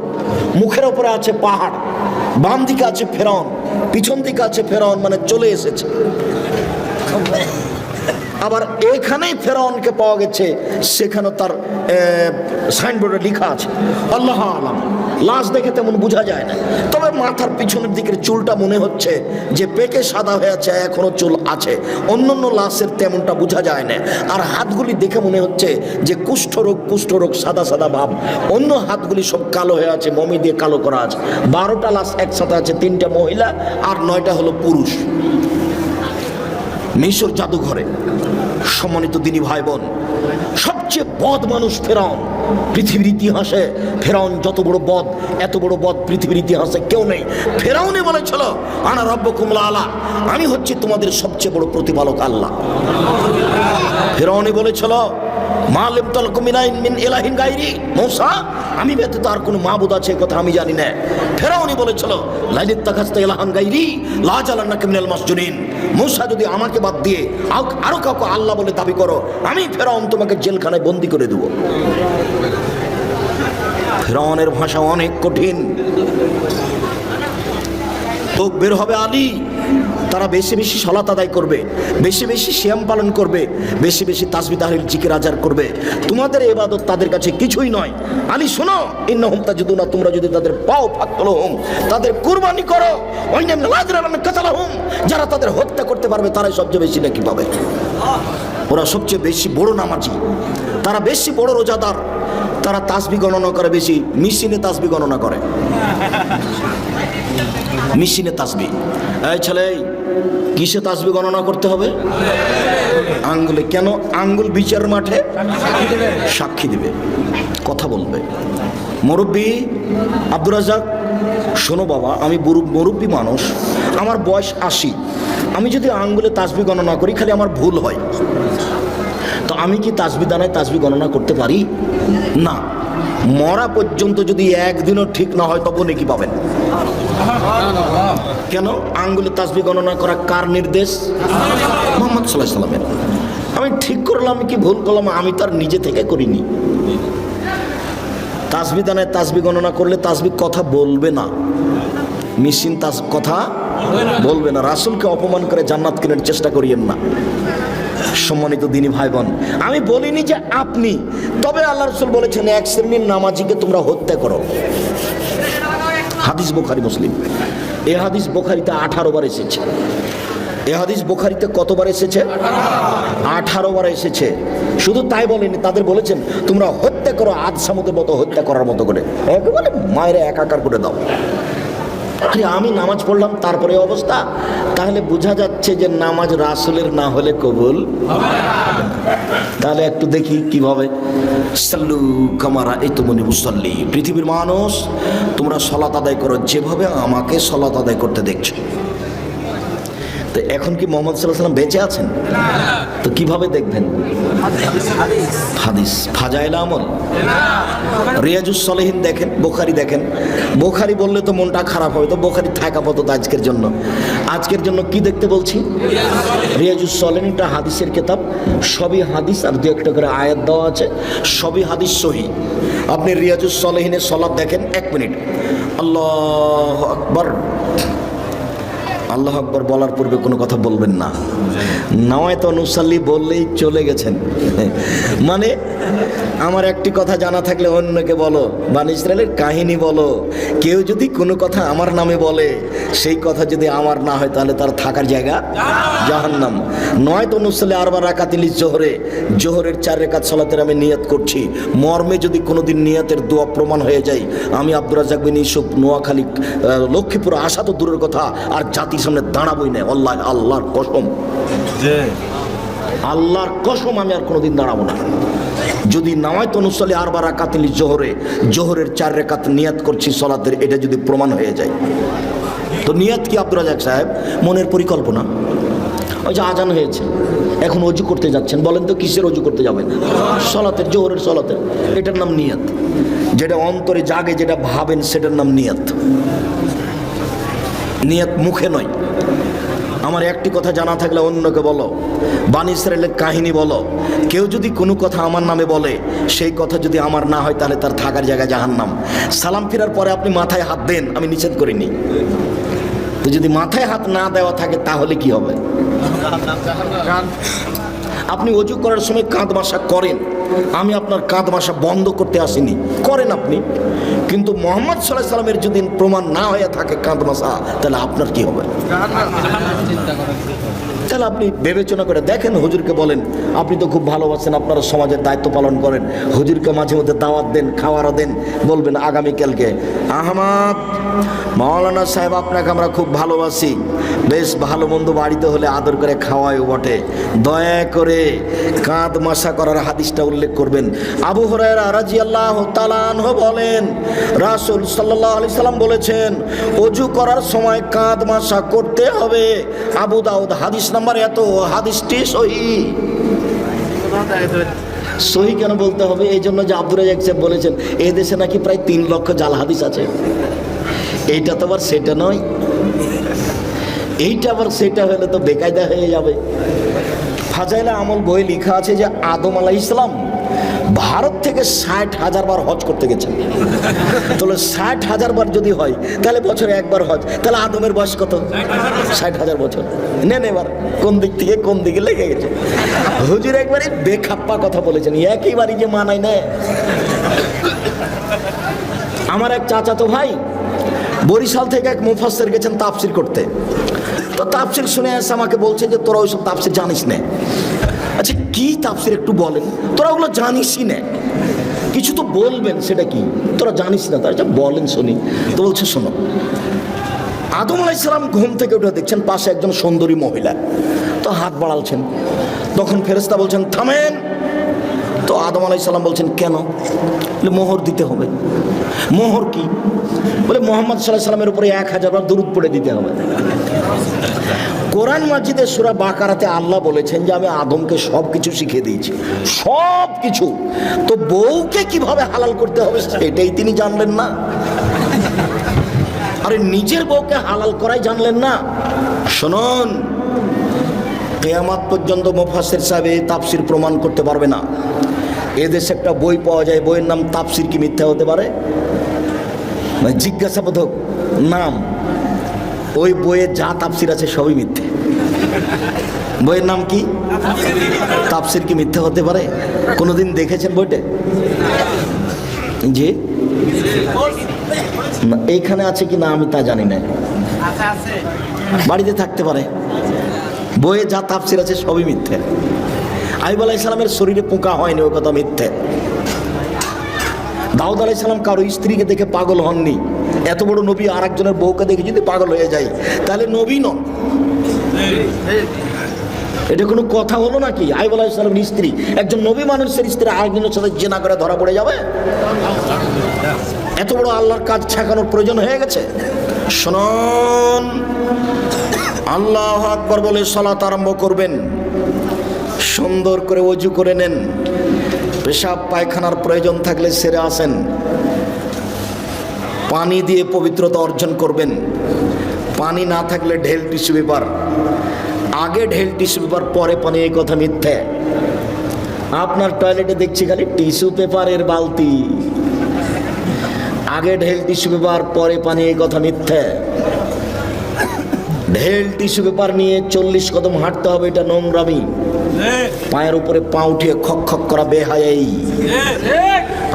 মুখের উপরে আছে পাহাড়, বাম দিকে আছে ফেরাউন, পিছন দিকে আছে ফেরাউন, মানে চলে এসেছে। আবার এখানেই ফেরাউনকে পাওয়া গেছে, সেখানে তার সাইনবোর্ডে লেখা আছে আল্লাহ আলাম। লাশ দেখে তেমন বোঝা যায় না, তবে মাথার পিছনের দিকের চুলটা মনে হচ্ছে যে পেকে সাদা হয়ে আছে, এখনো চুল আছে। অন্যান্য লাশের তেমনটা বোঝা যায় না। আর হাতগুলি দেখে মনে হচ্ছে যে কুষ্ঠরোগ সাদা সাদা ভাব। অন্য হাতগুলি সব কালো হয়ে আছে, মমি দিয়ে কালো করা আছে। 12টা লাশ একসাথে আছে, 3টা মহিলা আর 9টা হলো পুরুষ। মিশর জাদুঘরে। সম্মানিত দিনী ভাই বোন, সবচেয়ে বদ মানুষ ফেরাউন। পৃথিবীর ইতিহাসে ফেরাউন যত বড় বদ, এত বড় বদ পৃথিবীর ইতিহাসে কেউ নেই। ফেরাউনে বলেছিল আনা রাব্বুকুমুল আলা, আমি হচ্ছি তোমাদের সবচেয়ে বড় প্রতিপালক আল্লাহ। ফেরাউনে বলেছিল মালিম তালকুম মিন ইলাহিন গায়রি, মূসা আমি ব্যতীত আর কোনো মাবুদ আছে কথা আমি জানি না। ফেরাউনি বলেছিল লাইলিত্তাখাযতা ইলাহান গায়রি লা জালান্নাকা মিনাল মাসজুনিন, মূসা যদি আমাকে বাদ দিয়ে আরো কাউকে আল্লাহ বলে দাবি করো, আমি ফেরাউন তোমাকে জেলখানায় বন্দী করে দেব। ফেরাউনের ভাষা অনেক কঠিন। লোক বের হবে আলী, তারা বেশি বেশি সালাত আদায় করবে, বেশি বেশি সিয়াম পালন করবে, বেশি বেশি তাসবিহ তাহলিল জিকির আজকার করবে। তোমাদের ইবাদত তাদের কাছে কিছুই নয়। আলী শোনো, ইন্নাহুম তাজিদুনা, তোমরা যদি তাদের পাও ফাকতুলহুম, তাদের কুরবানি করো, ওয়াইনাম লাযরামান কাতালাহুম, যারা তাদের হত্যা করতে পারবে তারাই সবচেয়ে বেশি নাকি পাবে। ওরা সবচেয়ে বেশি বড় নামাজি, তারা বেশি বড় রোজাদার, তারা তাসবিহ গণনা করে বেশি, মেশিনে তাসবিহ গণনা করে, মেশিনে তাসবিহ। এই ছেলে, কিসে তাসবিহ গণনা করতে হবে? আঙ্গুলে। কেন? আঙ্গুল বিচার মাঠে সাক্ষী দিবে, কথা বলবে। মুরব্বী আব্দুর রাজ্জাক, শোনো বাবা, আমি মুরব্বী মানুষ, আমার বয়স 80, আমি যদি আঙ্গুলে তাসবিহ গণনা করি খালি আমার ভুল হয়, তো আমি কি তাসবিহ দানায় তাসবিহ গণনা করতে পারি? না। মরা পর্যন্ত যদি একদিনও ঠিক না হয় তবু নেকি পাবেন। কেন? আঙ্গুলে তাসবিহ গণনা করা কার নির্দেশ? মুহাম্মদ সাল্লাল্লাহু আলাইহি ওয়াসাল্লামের। আমি ঠিক করলাম কি ভুল করলাম আমি তার নিজে থেকে করিনি। তাসবিহ দানায় তাসবিহ গণনা করলে তাসবিহ কথা বলবে না, মেশিন কথা বলবে না। রাসূলকে অপমান করে জান্নাত কেনার চেষ্টা করিয়েন না। সম্মানিত দিনী ভাই বোন, আমি বলিনি যে আপনি, তবে আল্লাহ রাসূল বলেছেন এক শ্রেণীর নামাজিকে তোমরা হত্যা করো। হাদিস বুখারী মুসলিম, এই হাদিস বুখারীতে 18 বার এসেছে। এ হাদিস বুখারীতে কতবার এসেছে? 18 বার এসেছে। শুধু তাই বলেনি, তাদের বলেছেন তোমরা হত্যা করো আদসামুদের মতো, হত্যা করার মতো করে একেবারে মায়েরা একাকার করে দাও। আরে আমি নামাজ পড়লাম তারপরে অবস্থা, তাহলে বোঝা যাচ্ছে যে নামাজ রাসূলের না হলে কবুল হবে না। তাহলে একটু দেখি কিভাবে। সাল্লু কামারা আইতুমুনি মুসাল্লি, পৃথিবীর মানুষ তোমরা সালাত আদায় করো যেভাবে আমাকে সালাত আদায় করতে দেখছো। তো এখন কি মুহাম্মদ সাল্লাল্লাহু আলাইহি ওয়াসাল্লাম বেঁচে আছেন? তো কিভাবে দেখবেন? হাদিস, ফাজাইল আমল, রিয়াজুস সলিহিন দেখেন, বুখারী দেখেন। বুখারী বললে তো মনটা খারাপ হবে, তো বুখারী থাকা পথ আজকের জন্য। আজকের জন্য কি দেখতে বলছি? রিয়াজুস সলিহিন, এটা হাদিসের কিতাব, সবই হাদিস, আর দু একটা করে আয়াত দেওয়া আছে, সবই হাদিস সহিহ। আপনি রিয়াজুস সলিহিনের সালাত দেখেন, 1 মিনিট আল্লাহু আকবার, আল্লাহ আকবর বলার পূর্বে কোনো কথা বলবেন না। নাওয়াইতু নুসাল্লি বললেই চলে গেছেন। মানে আমার একটি কথা জানা থাকলে অন্যকে বলো, বনী ইসরাইলের কাহিনী বলো। কেউ যদি কোনো কথা আমার নামে বলে, সেই কথা যদি আমার না হয় তাহলে তার থাকার জায়গা জাহান্নাম। নাওয়াইতু নুসাল্লি 4 রাকাতিল জোহরে, জোহরের 4 রাকাত সালাতের আমি নিয়ত করছি। মর্মে যদি কোনোদিন নিয়তের দোয়া প্রমাণ হয়ে যায়, আমি আব্দুর রাজ্জাক বিন ইউসুফ নোয়াখালী লক্ষ্মীপুর আসা তো দূরের কথা, আর জাতির সামনে দাঁড়াবই না। আল্লাহর কসম, আল্লাহর কসম, আমি আর কোনোদিন দাঁড়াবো না। যদি নাওয়াইতু নুসাল্লি 4 রাকাতিল জোহরে, জোহরের 4 রাকাত নিয়ত করছি সালাতের, এটা যদি প্রমাণ হয়ে যায়, তো নিয়ত কি আব্দুর রাজ্জাক সাহেব? মনের পরিকল্পনা। ওই যে আজান হয়েছে, এখন অজু করতে যাচ্ছেন, বলেন তো কিসের অজু করতে যাবেন? সালাতের, জোহরের সালাতের। এটার নাম নিয়ত। যেটা অন্তরে জাগে, যেটা ভাবেন, সেটার নাম নিয়ত। নিয়ত মুখে নয়। আমার একটি কথা জানা থাকলে অন্যকে বলো, বনী ইসরাইলের কাহিনী বলো। কেউ যদি কোনো কথা আমার নামে বলে, সেই কথা যদি আমার না হয় তাহলে তার থাকার জায়গা জাহান্নাম। সালাম ফেরার পরে আপনি মাথায় হাত দেন, আমি নিষেধ করিনি। তো যদি মাথায় হাত না দেওয়া থাকে তাহলে কি হবে? আপনি অজু করার সময় কাঁধ মাসা করেন, আমি আপনার কাঁধ মাসা বন্ধ করতে আসিনি, করেন আপনি। কিন্তু মুহাম্মদ সাল্লাল্লাহু আলাইহি ওয়াসাল্লামের যদি প্রমাণ না হয়ে থাকে কাঁধ মাসা, তাহলে আপনার কি হবে? তাহলে আপনি বিবেচনা করে দেখেন, হুজুরকে বলেন, আপনি তো খুব ভালোবাসেন, আপনারা সমাজের দায়িত্ব পালন করেন, হুজুরকে মাঝে মধ্যে দাওয়াত দেন, খাওয়ারও দেন। বলবেন আগামীকালকে, আহমদ মাওলানা সাহেব আপনাকে আমরা খুব ভালোবাসি, বেশ ভালো মন্দ বাড়িতে হলে আদর করে খাওয়ায়ও বটে, দয়া করে কাঁধ মাসা করার হাদিসটা উল্লেখ করবেন। আবু হুরায়রা রাদিয়াল্লাহু তাআলা আনহু বলেন, রাসূল সাল্লাল্লাহু আলাইহি সাল্লাম বলেছেন অজু করার সময় কাঁধ মাসা করতে হবে। আবু দাউদ হাদিস নাম্বার এত, হাদিসটি সহিহ। সহিহ কেন বলতে হবে? এই জন্য যে আব্দুর রাজ্জাক সাহেব বলেছেন এই দেশে নাকি প্রায় 3 লক্ষ জাল হাদিস আছে। এইটা তো আবার সেটা নয়, এইটা আবার সেটা হলে তো বেকায়দা হয়ে যাবে। ফাজাইলে আমল বই লেখা আছে যে আদম আলাইহিস সালাম ভারত থেকে 60,000 বার হজ করতে গেছেন। তাহলে 60,000 বার যদি হয়, তাহলে বছরে একবার হজ, তাহলে আদমের বয়স কত? 60,000 বছর। নেন এবার কোন দিক থেকে কোন দিকে লেগে গেছে। হুজুর একবারে বেখাপ্পা কথা বলেছেন, একেবারে যে মানায় না। আমার এক চাচাতো ভাই বরিশাল থেকে এক মুফাসসির গেছেন তাফসীর করতে। তো তাফসীর শুনে এসে আমাকে বলছে যে তোরা ওইসব তাফসীর জানিস না। আচ্ছা কি তাফসীর একটু বলেন, তোরা ওগুলো জানিসই না, কিছু তো বলবেন, সেটা কি তোরা জানিস না? তার বলেন শুনি। তো বলছে শোনো, আদম আলাইহিস সালাম ঘুম থেকে উঠে দেখছেন পাশে একজন সুন্দরী মহিলা, তো হাত বাড়ালছেন। তখন ফেরেশতা বলছেন থামেন। তো আদম আলাইহিস সালাম বলছেন কেন? বলে মোহর দিতে হবে। মোহর কি? বলে মুহাম্মদ সাল্লাল্লাহু আলাইহি সাল্লামের উপরে 1000 বার দরুদ পড়ে দিতে হবে। কোরআন মাজিদে সূরা বাকারাতে আল্লাহ বলেছেন যে আমি আদমকে সব কিছু শিখিয়ে দিয়েছি, সব কিছু। তো বউকে কিভাবে হালাল করতে হবে সেটাই তিনি জানলেন না। আরে নিজের বউকে হালাল করাই জানলেন না। শুনুন, কিয়ামত পর্যন্ত মুফাসসির সাহেব এই তাফসীর প্রমাণ করতে পারবে না। এদেশে একটা বই পাওয়া যায়, বইয়ের নাম তাফসীর কি মিথ্যা হতে পারে? জিজ্ঞাসাবোধক নাম। ওই বইয়ে যা তাফসীর আছে সবই মিথ্যে। বইয়ের নাম কি? তাফসীর কি মিথ্যা হতে পারে? কোনোদিন দেখেছেন বইটা? জি, এইখানে আছে কি না আমি তা জানি না, বাড়িতে থাকতে পারে। বইয়ে যা তাফসির আছে সবই মিথ্যে। আইয়ুব আলাইহিস সালামের শরীরে পোকা হয়নি, ও কথা মিথ্যে। দাউদ আলাইহিস সালাম কারো স্ত্রীকে দেখে পাগল হননি। এত বড় নবী আর একজনের বউকে দেখে যদি পাগল হয়ে যায় তাহলে নবী নন। এটা কোনো কথা হলো নাকি? আইয়ুব আলাইহিস সালামের স্ত্রী, একজন নবী মানুষের স্ত্রী আরেকজনের সাথে জিনা করে ধরা পড়ে যাবে? এত বড় আল্লাহর কাজ ঠেকানোর প্রয়োজন হয়ে গেছে? শুনুন, আল্লাহু আকবার বলে সালাত আরম্ভ করবেন। সুন্দর করে ওযু করে নেন। পেশাব পায়খানার প্রয়োজন থাকলে সেরে আসেন। পানি দিয়ে পবিত্রতা অর্জন করবেন। পানি না থাকলে ঢেল টিস্যু পেপার। আগে ঢেল টিস্যু পেপার পরে পানি, এই কথা মিথ্যে। আপনার টয়লেটে দেখছি খালি টিস্যু পেপারের বালতি। আগে ঢেল টিস্যু পেপার পরে পানি, এই কথা মিথ্যে। ঢেল টিস্যু পেপার নিয়ে 40 কদম হাঁটতে হবে, এটা নোংরামি। পায়ের উপরে পা উঠিয়ে খক খক করা বেহায়াই।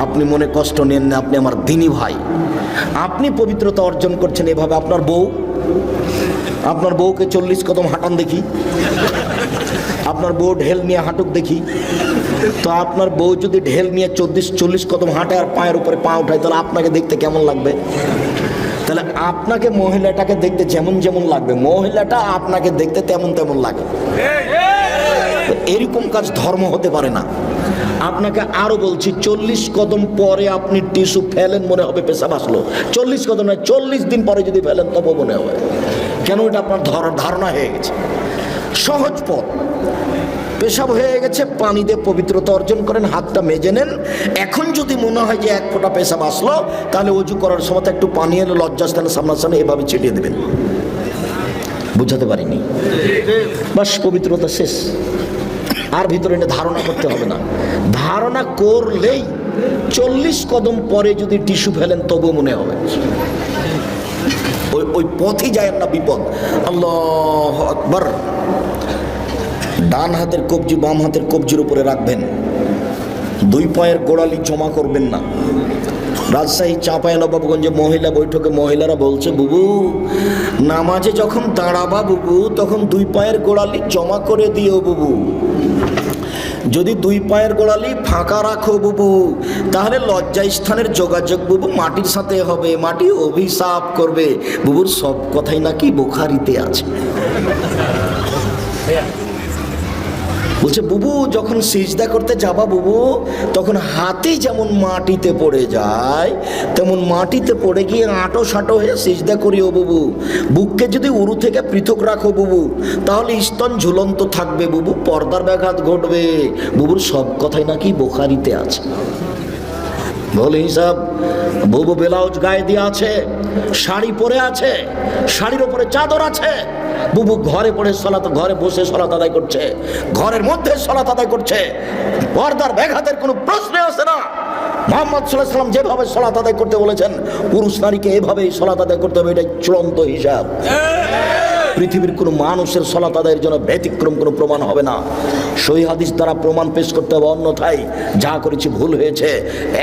আপনি মনে কষ্ট নেন না, আপনি আমার দিনী ভাই। আপনি পবিত্রতা অর্জন করছেন এভাবে। আপনার বউকে 40 কদম হাঁটান দেখি, আপনার বউ ঢেল নিয়ে হাঁটুক দেখি। তো আপনার বউ যদি ঢেল নিয়ে 40 কদম হাঁটে আর পায়ের উপরে পা উঠায়, তাহলে আপনাকে দেখতে কেমন লাগবে? তাহলে আপনাকে মহিলাটাকে দেখতে যেমন যেমন লাগবে, মহিলাটা আপনাকে দেখতে তেমন তেমন লাগে। এরকম কাজ ধর্ম হতে পারে না। আপনাকে আরো বলছি, 40 কদম পরে আপনি টিস্যু ফেলেন, মনে হবে পেশাব আসলো। 40 কদম নয়, 40 দিন পরে যদি ফেলেন তবে মনে হবে। কেন? এটা আপনার ধারণা হয়ে গেছে। সহজ পথ। পেশাব হয়ে গেছে, পানি দিয়ে পবিত্রতা অর্জন করেন, হাতটা মেজে নেন। এখন যদি মনে হয় যে এক ফোঁটা পেশাব আসলো, তাহলে ওযু করার সময় একটু পানি এনে লজ্জাস্থানে সামনাসামনি এভাবে ছিটিয়ে দেবেন। বুঝাতে পারিনি? বাস, পবিত্রতা শেষ। আর ভিতরে এনে ধারণা করতে হবে না। ধারণা করলেই 40 কদম পরে যদি টিস্যু ফেলেন তবুও মনে হবে। ওই পথে যায় না, বিপদ। আল্লাহু আকবার। ডান হাতের কবজি বাম হাতের কবজির উপরে রাখবেন। দুই পায়ের গোড়ালি জমা করবেন না। রাজশাহী চাঁপাইনবাবগঞ্জে মহিলা বৈঠকে মহিলারা বলছে, বুবু নামাজে যখন দাঁড়াবা বুবু, তখন দুই পায়ের গোড়ালি জমা করে দিও বুবু। যদি দুই পায়ের গোড়ালি ফাঁকা রাখো বুবু, তাহলে লজ্জা স্থানের যোগাযোগ বুবু মাটির সাথে হবে, মাটি অভিশাপ করবে। বুবুর সব কথাই নাকি বুখারীতে আছে। বলছে, বুবু যখন সিজদা করতে যাবা বুবু, তখন হাতে যেমন মাটিতে পড়ে যায়, তেমন মাটিতে পড়ে গিয়ে আঁটো সাঁটো হয়ে সিজদা করিও বুবু। বুককে যদি উরু থেকে পৃথক রাখো বুবু, তাহলে স্তন ঝুলন্ত থাকবে বুবু, পর্দার ব্যাঘাত ঘটবে। বুবুর সব কথাই নাকি বুখারীতে আছে। বলে হিসাব, বুবু ব্লাউজ গায়ে দিয়ে আছে, শাড়ি পরে আছে, শাড়ির উপরে চাদর আছে। বুবু ঘরে পড়ে ঘরে বসে সালাত আদায় করছে, ঘরের মধ্যে সালাত আদায় করছে। পর্দার ব্যাঘাতের কোনো প্রশ্ন আসে না। মুহাম্মদ সাল্লাল্লাহু আলাইহি ওয়াসাল্লাম যেভাবে সালাত আদায় করতে বলেছেন, পুরুষ নারীকে এভাবেই সালাত আদায় করতে হবে। এটাই চূড়ান্ত হিসাব। পৃথিবীর কোনো মানুষের সালাত আদায়ের জন্য ব্যতিক্রম কোনো প্রমাণ হবে না। সহিহ হাদিস দ্বারা প্রমাণ পেশ করতে হবে, অন্যথায় যা করেছি ভুল হয়েছে।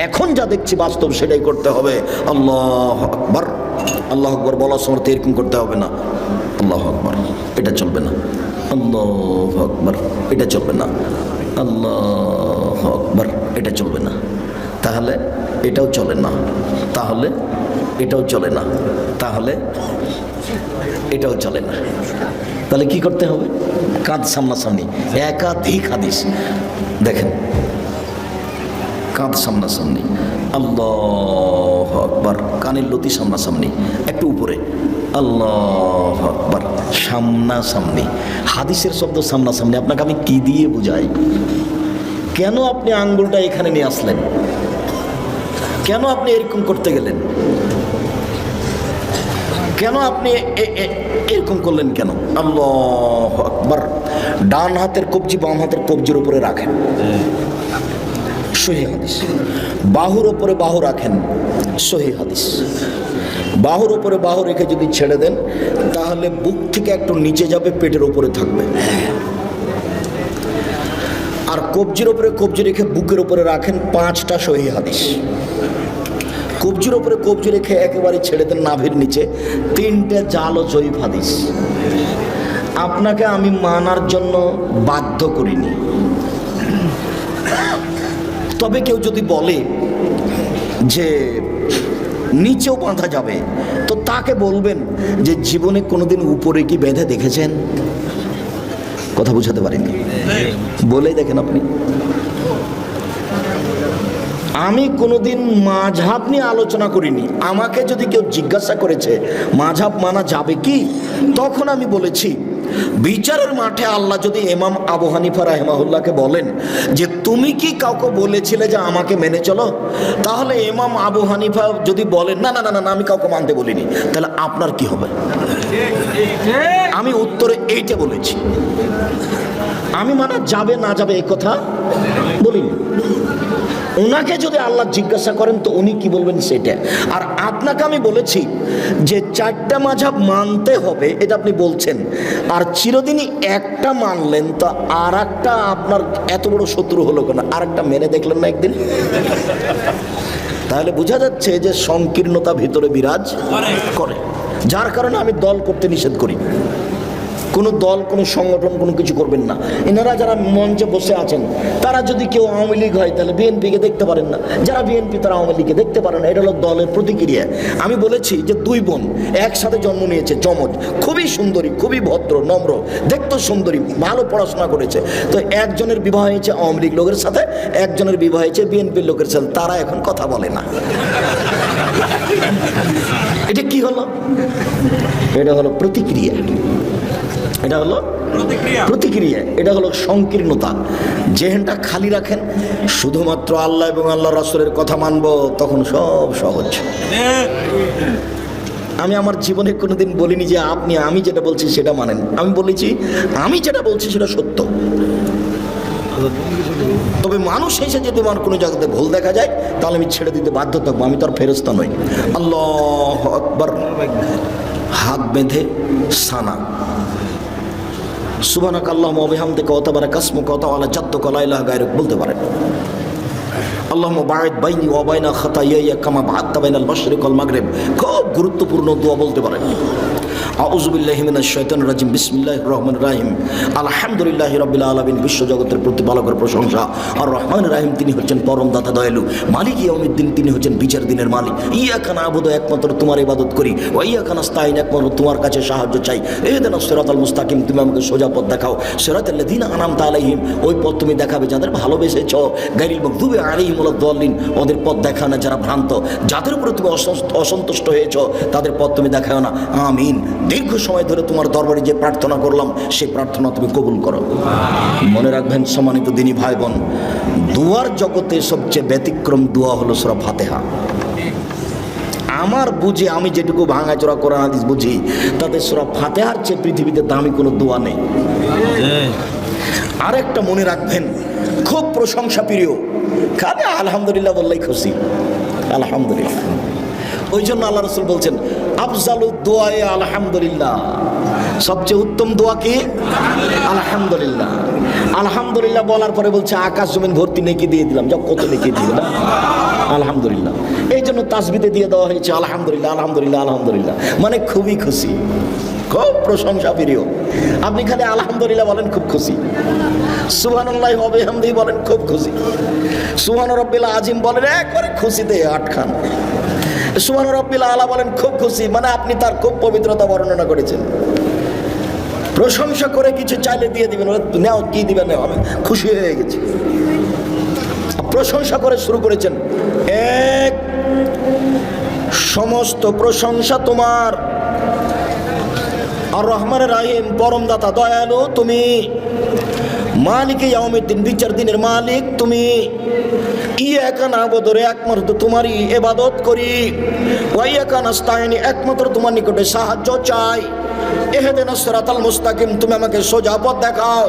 এখন যা দেখছি বাস্তব সেটাই করতে হবে। আল্লাহু আকবার। আল্লাহু আকবার বলার সময় এরকম করতে হবে না। আল্লাহু আকবার, এটা চলবে না। আল্লাহু আকবার, এটা চলবে না। আল্লাহু আকবার, এটা চলবে না। তাহলে এটাও চলে না, তাহলে এটাও চলে না, তাহলে এটাও চলে না। তাহলে কি করতে হবে? কাঁধ সামনাসামনি। একাধিক হাদিস দেখেন, কাঁধ সামনাসামনি, আল্লাহু আকবার, কানের লতি সামনাসামনি, একটু উপরে, আল্লাহু আকবার, সামনাসামনি। হাদিসের শব্দ সামনাসামনি। আপনাকে আমি কি দিয়ে বুঝাই? কেন আপনি আঙ্গুলটা এখানে নিয়ে আসলেন? কেন আপনি এরকম করতে গেলেন? কেন আপনি এরকম করলেন কেন? আল্লাহু আকবার। ডান হাতের কবজি বাম হাতের কবজির উপরে রাখেন, সহিহ হাদিস। বাহুর উপরে বাহু রাখেন, সহিহ হাদিস। বাহুর উপরে বাহু রেখে যদি ছেড়ে দেন, তাহলে বুক থেকে একটু নিচে যাবে, পেটের উপরে থাকবে। আর কবজির উপরে কবজি রেখে বুকের উপরে রাখেন, 5টা সহিহ হাদিস। কবজির উপরে কবজি রেখে একেবারে ছেড়ে দেন নাভির নিচে, 3টে জাল ও জয়ীফ হাদিস। আপনাকে আমি মানার জন্য বাধ্য করিনি। তবে কেউ যদি বলে যে নিচেও বাঁধা যাবে, তো তাকে বলবেন যে জীবনে কোনোদিন উপরে কি বেঁধে দেখেছেন? কথা বুঝাতে পারিনি, বলেই দেখেন আপনি। আমি কোনোদিন মাঝহাব নিয়ে আলোচনা করিনি। আমাকে যদি কেউ জিজ্ঞাসা করেছে মাঝহাব মানা যাবে কি, তখন আমি বলেছি বিচারের মাঠে আল্লাহ যদি ইমাম আবু হানিফা রাহিমাহুল্লাহকে বলেন যে তুমি কি কাউকে বলেছিলে যে আমাকে মেনে চলো, তাহলে ইমাম আবু হানিফা যদি বলেন না না না না আমি কাউকে মানতে বলিনি, তাহলে আপনার কি হবে? আমি উত্তরে এইটা বলেছি। আমি মানা যাবে না যাবে এই কথা বলিনি। ওনাকে যদি আল্লাহ জিজ্ঞাসা করেন তো উনি কি বলবেন সেটা। আর আপনাকে আমি বলেছি যে 4টা মাযহাব মানতে হবে, এটা আপনি বলছেন, আর চিরদিনই একটা মানলেন, তো আর একটা আপনার এত বড় শত্রু হলো কেন? আর একটা মেনে দেখলেন না একদিন? তাহলে বোঝা যাচ্ছে যে সংকীর্ণতা ভিতরে বিরাজ করে, যার কারণে আমি দল করতে নিষেধ করি। কোনো দল, কোনো সংগঠন, কোনো কিছু করবেন না। এনারা যারা মঞ্চে বসে আছেন তারা যদি কেউ আওয়ামী লীগ হয় তাহলে বিএনপিকে দেখতে পারেন না, যারা বিএনপি তারা আওয়ামী লীগকে দেখতে পারেন না। এটা হলো দলের প্রতিক্রিয়া। আমি বলেছি যে 2 বোন একসাথে জন্ম নিয়েছে, যমজ, খুবই সুন্দরী, খুবই ভদ্র, নম্র, দেখতে সুন্দরী, ভালো পড়াশোনা করেছে। তো একজনের বিবাহ হয়েছে আওয়ামী লীগ লোকের সাথে, একজনের বিবাহ হয়েছে বিএনপির লোকের সাথে। তারা এখন কথা বলে না। এটা কি হলো? এটা হলো প্রতিক্রিয়া, এটা হলো প্রতিক্রিয়া, এটা হলো সংকীর্ণতা। যেহেনটা খালি রাখেন শুধুমাত্র আল্লাহ এবং আল্লাহ রাসূলের কথা মানব, তখন সব সহজ। আমি আমার জীবনে কোনোদিন বলিনি যে আপনি আমি যেটা বলছি সেটা মানেন। আমি বলেছি আমি যেটা বলছি সেটা সত্য। তবে মানুষ এসে যদি আমার কোনো জায়গাতে ভুল দেখা যায় তাহলে আমি ছেড়ে দিতে বাধ্য থাকবো। আমি তো আর ফেরেশতা নই। আল্লাহু আকবার, হাত বেঁধে সানা সুবহানাকা আল্লাহুম্মা ওয়া বিহামদিকা ওয়া তাবারাকা ইসমুকা ওয়া তাআলা জাদ্দুকা লা ইলাহা গায়রুক বলতে পারেন। আল্লাহুম্মা বা'id বাইনি ওয়া বাইনা খাতায়ায়া কামা বা'আদতা বাইনাল মাশরিক ওয়াল মাগরিব, খুব গুরুত্বপূর্ণ দোয়া বলতে পারেন। আউযু বিল্লাহি মিনাশ শাইতানির রাজিম, বিসমিল্লাহির রহমানির রহিম, আলহামদুলিল্লাহি রাব্বিল আলামিন, বিশ্বজগতের প্রতিপালকের প্রশংসা। আর রহমানির রহিম, তিনি হচ্ছেন পরম দাতা দয়ালু। মালিক ইয়াউমিদ্দিন, তিনি হচ্ছেন বিচার দিনের মালিক। ইয়াকা না'বুদু, একমাত্র তোমার ইবাদত করি। ওয়া ইয়াকা নাস্তাইন, একমাত্র তোমার কাছে সাহায্য চাই। ইহদিনাস সিরাতাল মুস্তাকিম, তুমি আমাকে সোজা পথ দেখাও। সিরাতাল লাযিনা আন'আমতা আলাইহিম, ওই পথ তুমি দেখাবে যাদের ভালোবেসেছো। গায়রিল মাগদুবি আলাইহিম ওয়ালাদ-দাল্লিন, ওদের পথ দেখাও না যারা ভ্রান্ত। যাদের উপরে তুমি অসন্তুষ্ট হয়েছো তাদের পথ তুমি দেখাও না। আমিন। দীর্ঘ সময় ধরে তোমার দরবারে যে প্রার্থনা করলাম সেই প্রার্থনা তুমি কবুল করো। মনে রাখবেন সম্মানিত দিনী ভাই বোন, দুয়ার জগতে সবচেয়ে ব্যতিক্রম দোয়া হলো সূরা ফাতিহা। আমার বুঝে, আমি যেটুকু ভাঙাচোরা কোরআন হাদিস বুঝি, তাতে সূরা ফাতিহার চেয়ে পৃথিবীতে দামি কোনো দোয়া নেই। আরেকটা মনে রাখবেন, খুব প্রশংসা প্রিয়, খালি আলহামদুলিল্লাহ বললেই খুশি। আলহামদুলিল্লাহ, ওই জন্য আল্লাহ রাসূল বলছেন আফজালুদ দুআয়ে আলহামদুলিল্লাহ, সবচেয়ে উত্তম দোয়া কি? আলহামদুলিল্লাহ। আলহামদুলিল্লাহ বলার পরে বলছে আকাশ জমিন ভর্তি নেকি দিয়ে দিলাম। যা কত নেকি দিয়ে দিলাম আলহামদুলিল্লাহ। এই জন্য তাসবিতে দিয়ে দেওয়া হয়েছে আলহামদুলিল্লাহ, আলহামদুলিল্লাহ, আলহামদুলিল্লাহ, মানে খুবই খুশি, খুব প্রশংসা প্রিয়। আপনি খালি আলহামদুলিল্লাহ বলেন খুব খুশি, সুবহানাল্লাহি ওয়া বিহামদিহি বলেন খুব খুশি, সুবহান রাব্বিল আযীম বলেন একবারে খুশিতে আটখান, সুবহান রাব্বিল আলা বলেন খুব খুশি, মানে আপনি তার খুব পবিত্রতা বর্ণনা করেছেন। প্রশংসা করে কিছু চাইলে দিয়ে দিবেন, নাও কি দিবেন, নাও, আমি খুশি হয়ে গেছি। প্রশংসা করে শুরু করেছেন, এক সমস্ত প্রশংসা তোমার, আর রহমানের রহিম, পরম দাতা দয়ালু তুমি, মালিক ইয়াউমিদ্দিন, বিচার দিনের মালিক তুমি, ইয়াকা না'বুদু, একমাত্র তোমারই ইবাদত করি, ওয়া ইয়াকা নাস্তাইন, একমাত্র তোমার নিকটে সাহায্য চাই, ইহদিনাস সিরাতাল মুস্তাকিম, তুমি আমাকে সোজা পথ দেখাও।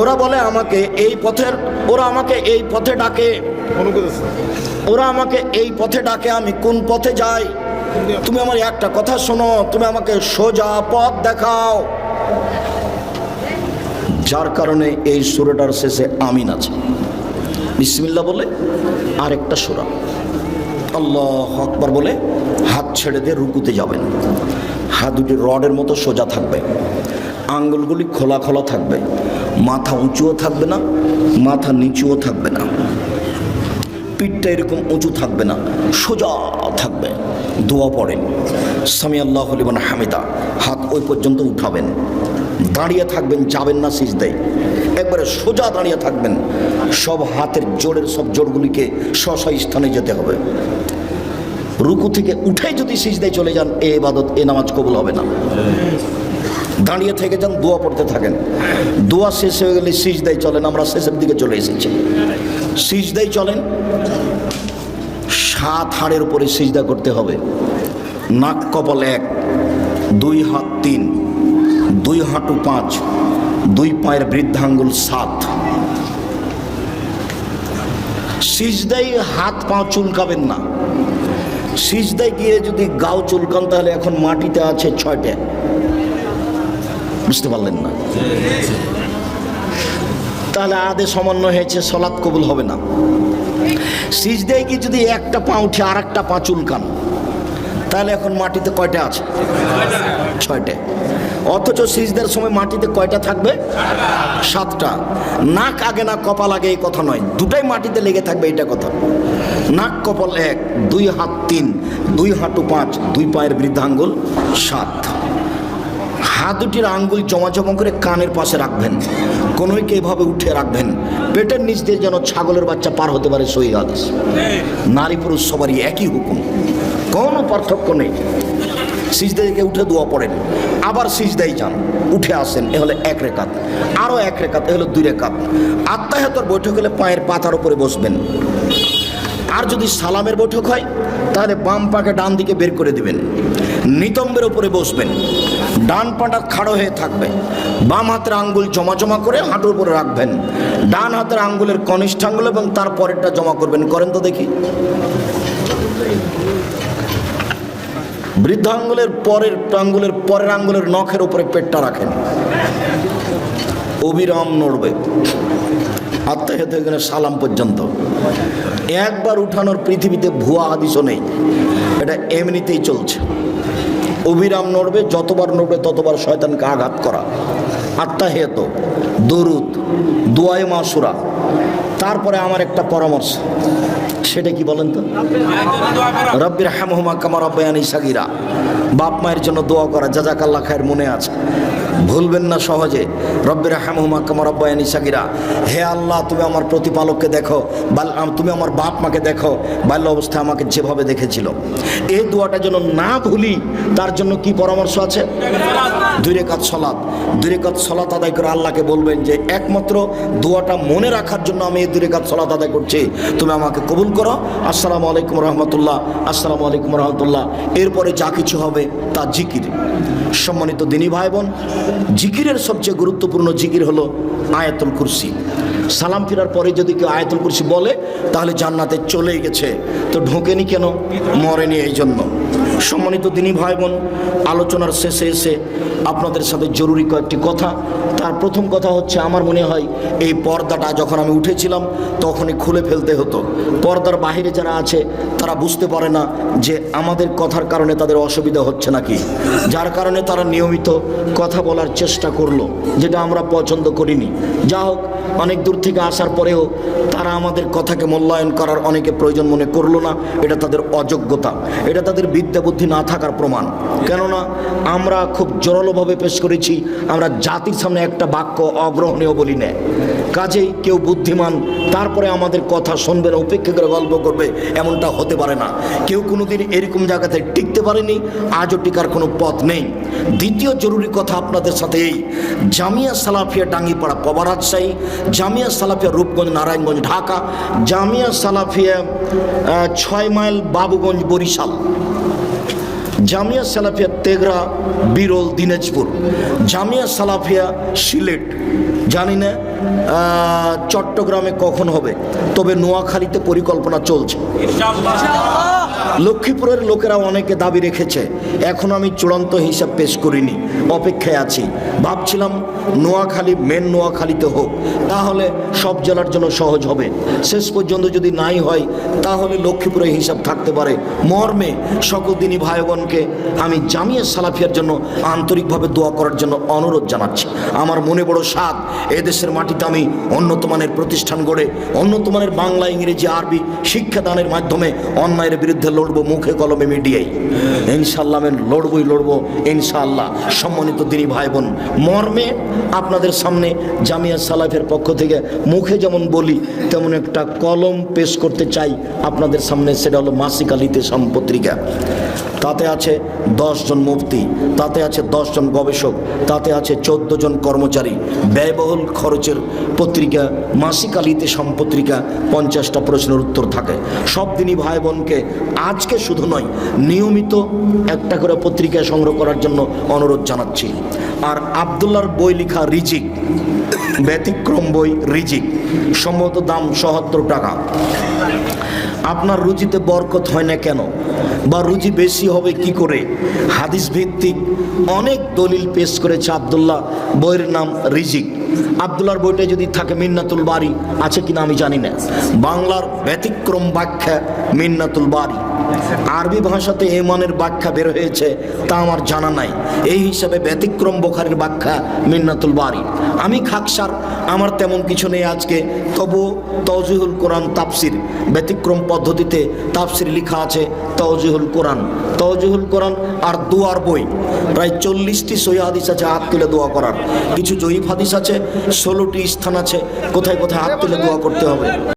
ওরা বলে আমাকে এই পথের, ওরা আমাকে এই পথে ডাকে, ওরা আমাকে এই পথে ডাকে, আমি কোন পথে যাই? তুমি আমার একটা কথা শোনো, তুমি আমাকে সোজা পথ দেখাও। যার কারণে এই সূরাটার শেষে আমিন আছে, বিসমিল্লাহ বলে আরেকটা সূরা, আল্লাহু আকবার বলে হাত ছেড়ে দিয়ে রুকুতে যাবেন। হাত দুটি রডের মতো সোজা থাকবে, আঙ্গুলগুলি খোলা খোলা থাকবে, মাথা উঁচুও থাকবে না, মাথা নিচুও থাকবে না, পিঠটা এরকম উঁচু থাকবে না, সোজা থাকবে। দোয়া পড়েন, সামি আল্লাহু লিমান হামিদা, হাত ওই পর্যন্ত উঠাবেন, দাঁড়িয়ে থাকবেন, যাবেন না সিজদায়, একবারে সোজা দাঁড়িয়ে থাকবেন। সব হাতের জোড়ের সব জোড়গুলিকে স্ব স্থানে যেতে হবে। রুকু থেকে উঠে যদি সিজদায় চলে যান, এ ইবাদত, এ নামাজ কবুল হবে না। দাঁড়িয়ে থেকে যান, দোয়া পড়তে থাকেন। দোয়া শেষ হয়ে গেলে সিজদায় চলেন, আমরা শেষের দিকে চলে এসেছি। সিজদায় চলেন, 7 হাড়ের উপরে সিজদা করতে হবে। নাক কপাল 1, 2 হাত 3, 2 হাঁটু 5, 2 পায়ের বৃদ্ধাঙ্গুল 7। সিজদায় হাত পা চুলকাবেন না। সিজদায় গিয়ে যদি গাও চুলকান তাহলে এখন মাটিতে আছে 6টে। বুঝতে পারলেন না? তাহলে আদে সমন্বয় হয়েছে, সলাৎ কবুল হবে না। সিজদায় গিয়ে যদি একটা পা উঠে আর একটা পা চুলকান তাহলে এখন মাটিতে কয়টা আছে? 6টে। অথচ সিজদার সময় মাটিতে কয়টা থাকবে? 7টা। নাক আগে না কপাল আগে এই কথা নয়, দুটাই মাটিতে লেগে থাকবে, এটা কথা। নাক কপাল 1, 2 হাত 3, 2 হাঁটু 5, 2 পায়ের বৃদ্ধাঙ্গুল 7। হাত দুটির আঙ্গুল জমা জমা করে কানের পাশে রাখবেন, কোনোইকে এভাবে উঠে রাখবেন, পেটের নিচ দিয়ে যেন ছাগলের বাচ্চা পার হতে পারে। সহিহ হাদিস। নারী পুরুষ সবারই একই হুকুম, কোনো পার্থক্য নেই। সিজদায় উঠে দোয়া পড়েন, আবার সিজদায় যান, উঠে আসেন, এ হলো 1 রেকাত, আরও 1 রেকাত, এ হলো 2 রেকাত। আত্তাহিয়াতের বৈঠক হলে পায়ের পাতার উপরে বসবেন। আর যদি সালামের বৈঠক হয় তাহলে বাম পাকে ডান দিকে বের করে দিবেন, নিতম্বের উপরে বসবেন, ডান পাটা খাড়ো হয়ে থাকবে, বাম হাতের আঙ্গুল জমা জমা করে হাঁটুর উপরে রাখবেন, ডান হাতের আঙ্গুলের কনিষ্ঠ আঙ্গুল এবং তার পরেরটা জমা করবেন। করেন তো দেখি। বৃদ্ধাঙ্গুলের পরের আঙ্গুলের নখের উপরে পেটটা রাখেন, অবিরাম নড়বে আত্মাহিয়াত এখানে সালাম পর্যন্ত। একবার উঠানোর পৃথিবীতে ভুয়া হাদিসও নেই, এটা এমনিতেই চলছে। অবিরাম নড়বে, যতবার নড়বে ততবার শয়তানকে আঘাত করা। আত্মাহিয়াত, দরুদ, দুআয়ে মাসুরা। তারপরে আমার একটা পরামর্শ, সেটা কি বলেন তো? রব্বির হামহুমা কামা রাব্বায়ানি সাগীরা। বাপ মায়ের জন্য দোয়া করা, জাযাকাল্লাহ খায়ের, মনে আছে, ভুলবেন না সহজে। রব্বির হামহুমা কামা রাব্বায়ানি সাগীরা। হে আল্লাহ, তুমি আমার প্রতিপালককে দেখো, তুমি আমার বাপ মাকে দেখো বাল্য অবস্থায় আমাকে যেভাবে দেখেছিল। এই দোয়াটা যেন না ভুলি, তার জন্য কি পরামর্শ আছে? 2 রেকাত সলাত। 2 রেকাত সলাত আদায় করে আল্লাহকে বলবেন যে একমাত্র দোয়াটা মনে রাখার জন্য আমি এই 2 রেকাত সলাত আদায় করছি, তুমি আমাকে কবুল করো। আসসালামু আলাইকুম রহমতুল্লাহ, আসসালামু আলাইকুম রহমতুল্লাহ। এরপরে যা কিছু হবে তা জিকির। সম্মানিত দিনী ভাই বোন, জিকিরের সবচেয়ে গুরুত্বপূর্ণ জিকির হলো আয়াতুল কুরসি। সালাম ফেরার পরে যদি কেউ আয়াতুল কুরসি বলে তাহলে জান্নাতে চলেই গেছে। তো ঢোকেনি কেন? মরেনি এই জন্য। সম্মানিত দিনী ভাই বোন, আলোচনার শেষে এসে আপনাদের সাথে জরুরি কয়েকটি কথা। তার প্রথম কথা হচ্ছে, আমার মনে হয় এই পর্দাটা যখন আমি উঠেছিলাম তখনই খুলে ফেলতে হতো। পর্দার বাইরে যারা আছে তারা বুঝতে পারে না যে আমাদের কথার কারণে তাদের অসুবিধা হচ্ছে নাকি, যার কারণে তারা নিয়মিত কথা বলার চেষ্টা করলো, যেটা আমরা পছন্দ করিনি। যা হোক, অনেক দূর থেকে আসার পরেও তারা আমাদের কথাকে মূল্যায়ন করার অনেকে প্রয়োজন মনে করলো না। এটা তাদের অযোগ্যতা, এটা তাদের বিদ্যা বুদ্ধি না থাকার প্রমাণ। কেননা আমরা খুব জোরালোভাবে পেশ করেছি, আমরা জাতির সামনে একটা বাক্য অগ্রহণীয় বলি না। কাজেই কেউ বুদ্ধিমান তারপরে আমাদের কথা শুনবে না, উপেক্ষা করে গল্প করবে, এমনটা হতে পারে না। কেউ কোনোদিন এরকম জায়গাতে টিকতে পারেনি, আজও টিকার কোনো পথ নেই। দ্বিতীয় জরুরি কথা আপনাদের সাথে এই, জামিয়া সালাফিয়া ডাঙ্গিপাড়া পবা রাজশাহী, জামিয়া সালাফিয়া রূপগঞ্জ নারায়ণগঞ্জ ঢাকা, জামিয়া সালাফিয়া 6 মাইল বাবুগঞ্জ বরিশাল, জামিয়া সালাফিয়া তেঘরা বিরল দিনাজপুর, জামিয়া সালাফিয়া সিলেট, জানি না চট্টগ্রামে কখন হবে, তবে নোয়াখালীতে পরিকল্পনা চলছে। লক্ষ্মীপুরের লোকেরা অনেকে দাবি রেখেছে, এখন আমি চূড়ান্ত হিসাব পেশ করিনি, অপেক্ষায় আছি। ভাবছিলাম নোয়াখালীতে হোক, তাহলে সব জেলার জন্য সহজ হবে। শেষ পর্যন্ত যদি নাই হয় তাহলে লক্ষ্মীপুরে হিসাব থাকতে পারে। মর্মে সকল দিনী ভাই বোনকে আমি জামিয়া সালাফিয়ার জন্য আন্তরিকভাবে দোয়া করার জন্য অনুরোধ জানাচ্ছি। আমার মনে বড় সাধ, এদেশের মাটিতে আমি উন্নত মানের প্রতিষ্ঠান গড়ে উন্নত মানের বাংলা, ইংরেজি, আরবি শিক্ষাদানের মাধ্যমে অন্যায়ের বিরুদ্ধে লড়বো, মুখে কলমে মিডিয়ায় ইনশাআল্লাহ আমি লড়বো ইনশাআল্লাহ। সম্মানিত দিনী ভাই বোন, মর্মে আপনাদের সামনে জামিয়া সালাফের পক্ষ থেকে মুখে যেমন বলি তেমন একটা কলম পেশ করতে চাই আপনাদের সামনে। সেটা হলো মাসিক আল ইতিসাম পত্রিকা। তাতে আছে 10 জন মুফতি, তাতে আছে 10 জন গবেষক, তাতে আছে 14 জন কর্মচারী। ব্যয়বহুল খরচের পত্রিকা মাসিক আল ইতিসাম পত্রিকা। 50টা প্রশ্নের উত্তর থাকে। সব দিনই ভাই বোনকে আজকে শুধু নয়, নিয়মিত একটা করে পত্রিকা সংগ্রহ করার জন্য অনুরোধ জানাচ্ছি। আর আব্দুল্লাহর বই লেখা রিজিক, ব্যতিক্রম বই রিজিক, সম্ভবত দাম ৭৭ টাকা। আপনার রুজিতে বরকত হয় না কেন, বা রুজি বেশি হবে কি করে? হাদিস ভিত্তিক অনেক দলিল পেশ করেছে আব্দুল্লাহ, বইয়ের নাম রিজিক। আব্দুল্লাহর বইটা যদি থাকে মিন্নাতুল বারি আছে কিনা আমি জানি না। বাংলার ব্যতিক্রম ব্যাখ্যা মিন্নাতুল বারি, আরবি ভাষাতে এমানের ব্যাখ্যা বের হয়েছে তা আমার জানা নাই। এই হিসাবে ব্যতিক্রম বুখারীর ব্যাখ্যা মিন্নাতুল বারি। আমি খাকসার, আমার তেমন কিছু নেই আজকে, তবু তাওজিহুল কোরআন তাফসির, ব্যতিক্রম পদ্ধতিতে তাফসির লেখা আছে তাওজিহুল কোরআন আর দোয়ার বই। প্রায় 40টি সহিহ হাদিস আছে হাত তুলে দোয়া করার, কিছু জয়ীফ হাদিস আছে, 16টি স্থান আছে কোথায় কোথায় হাত তুলে দোয়া করতে হবে।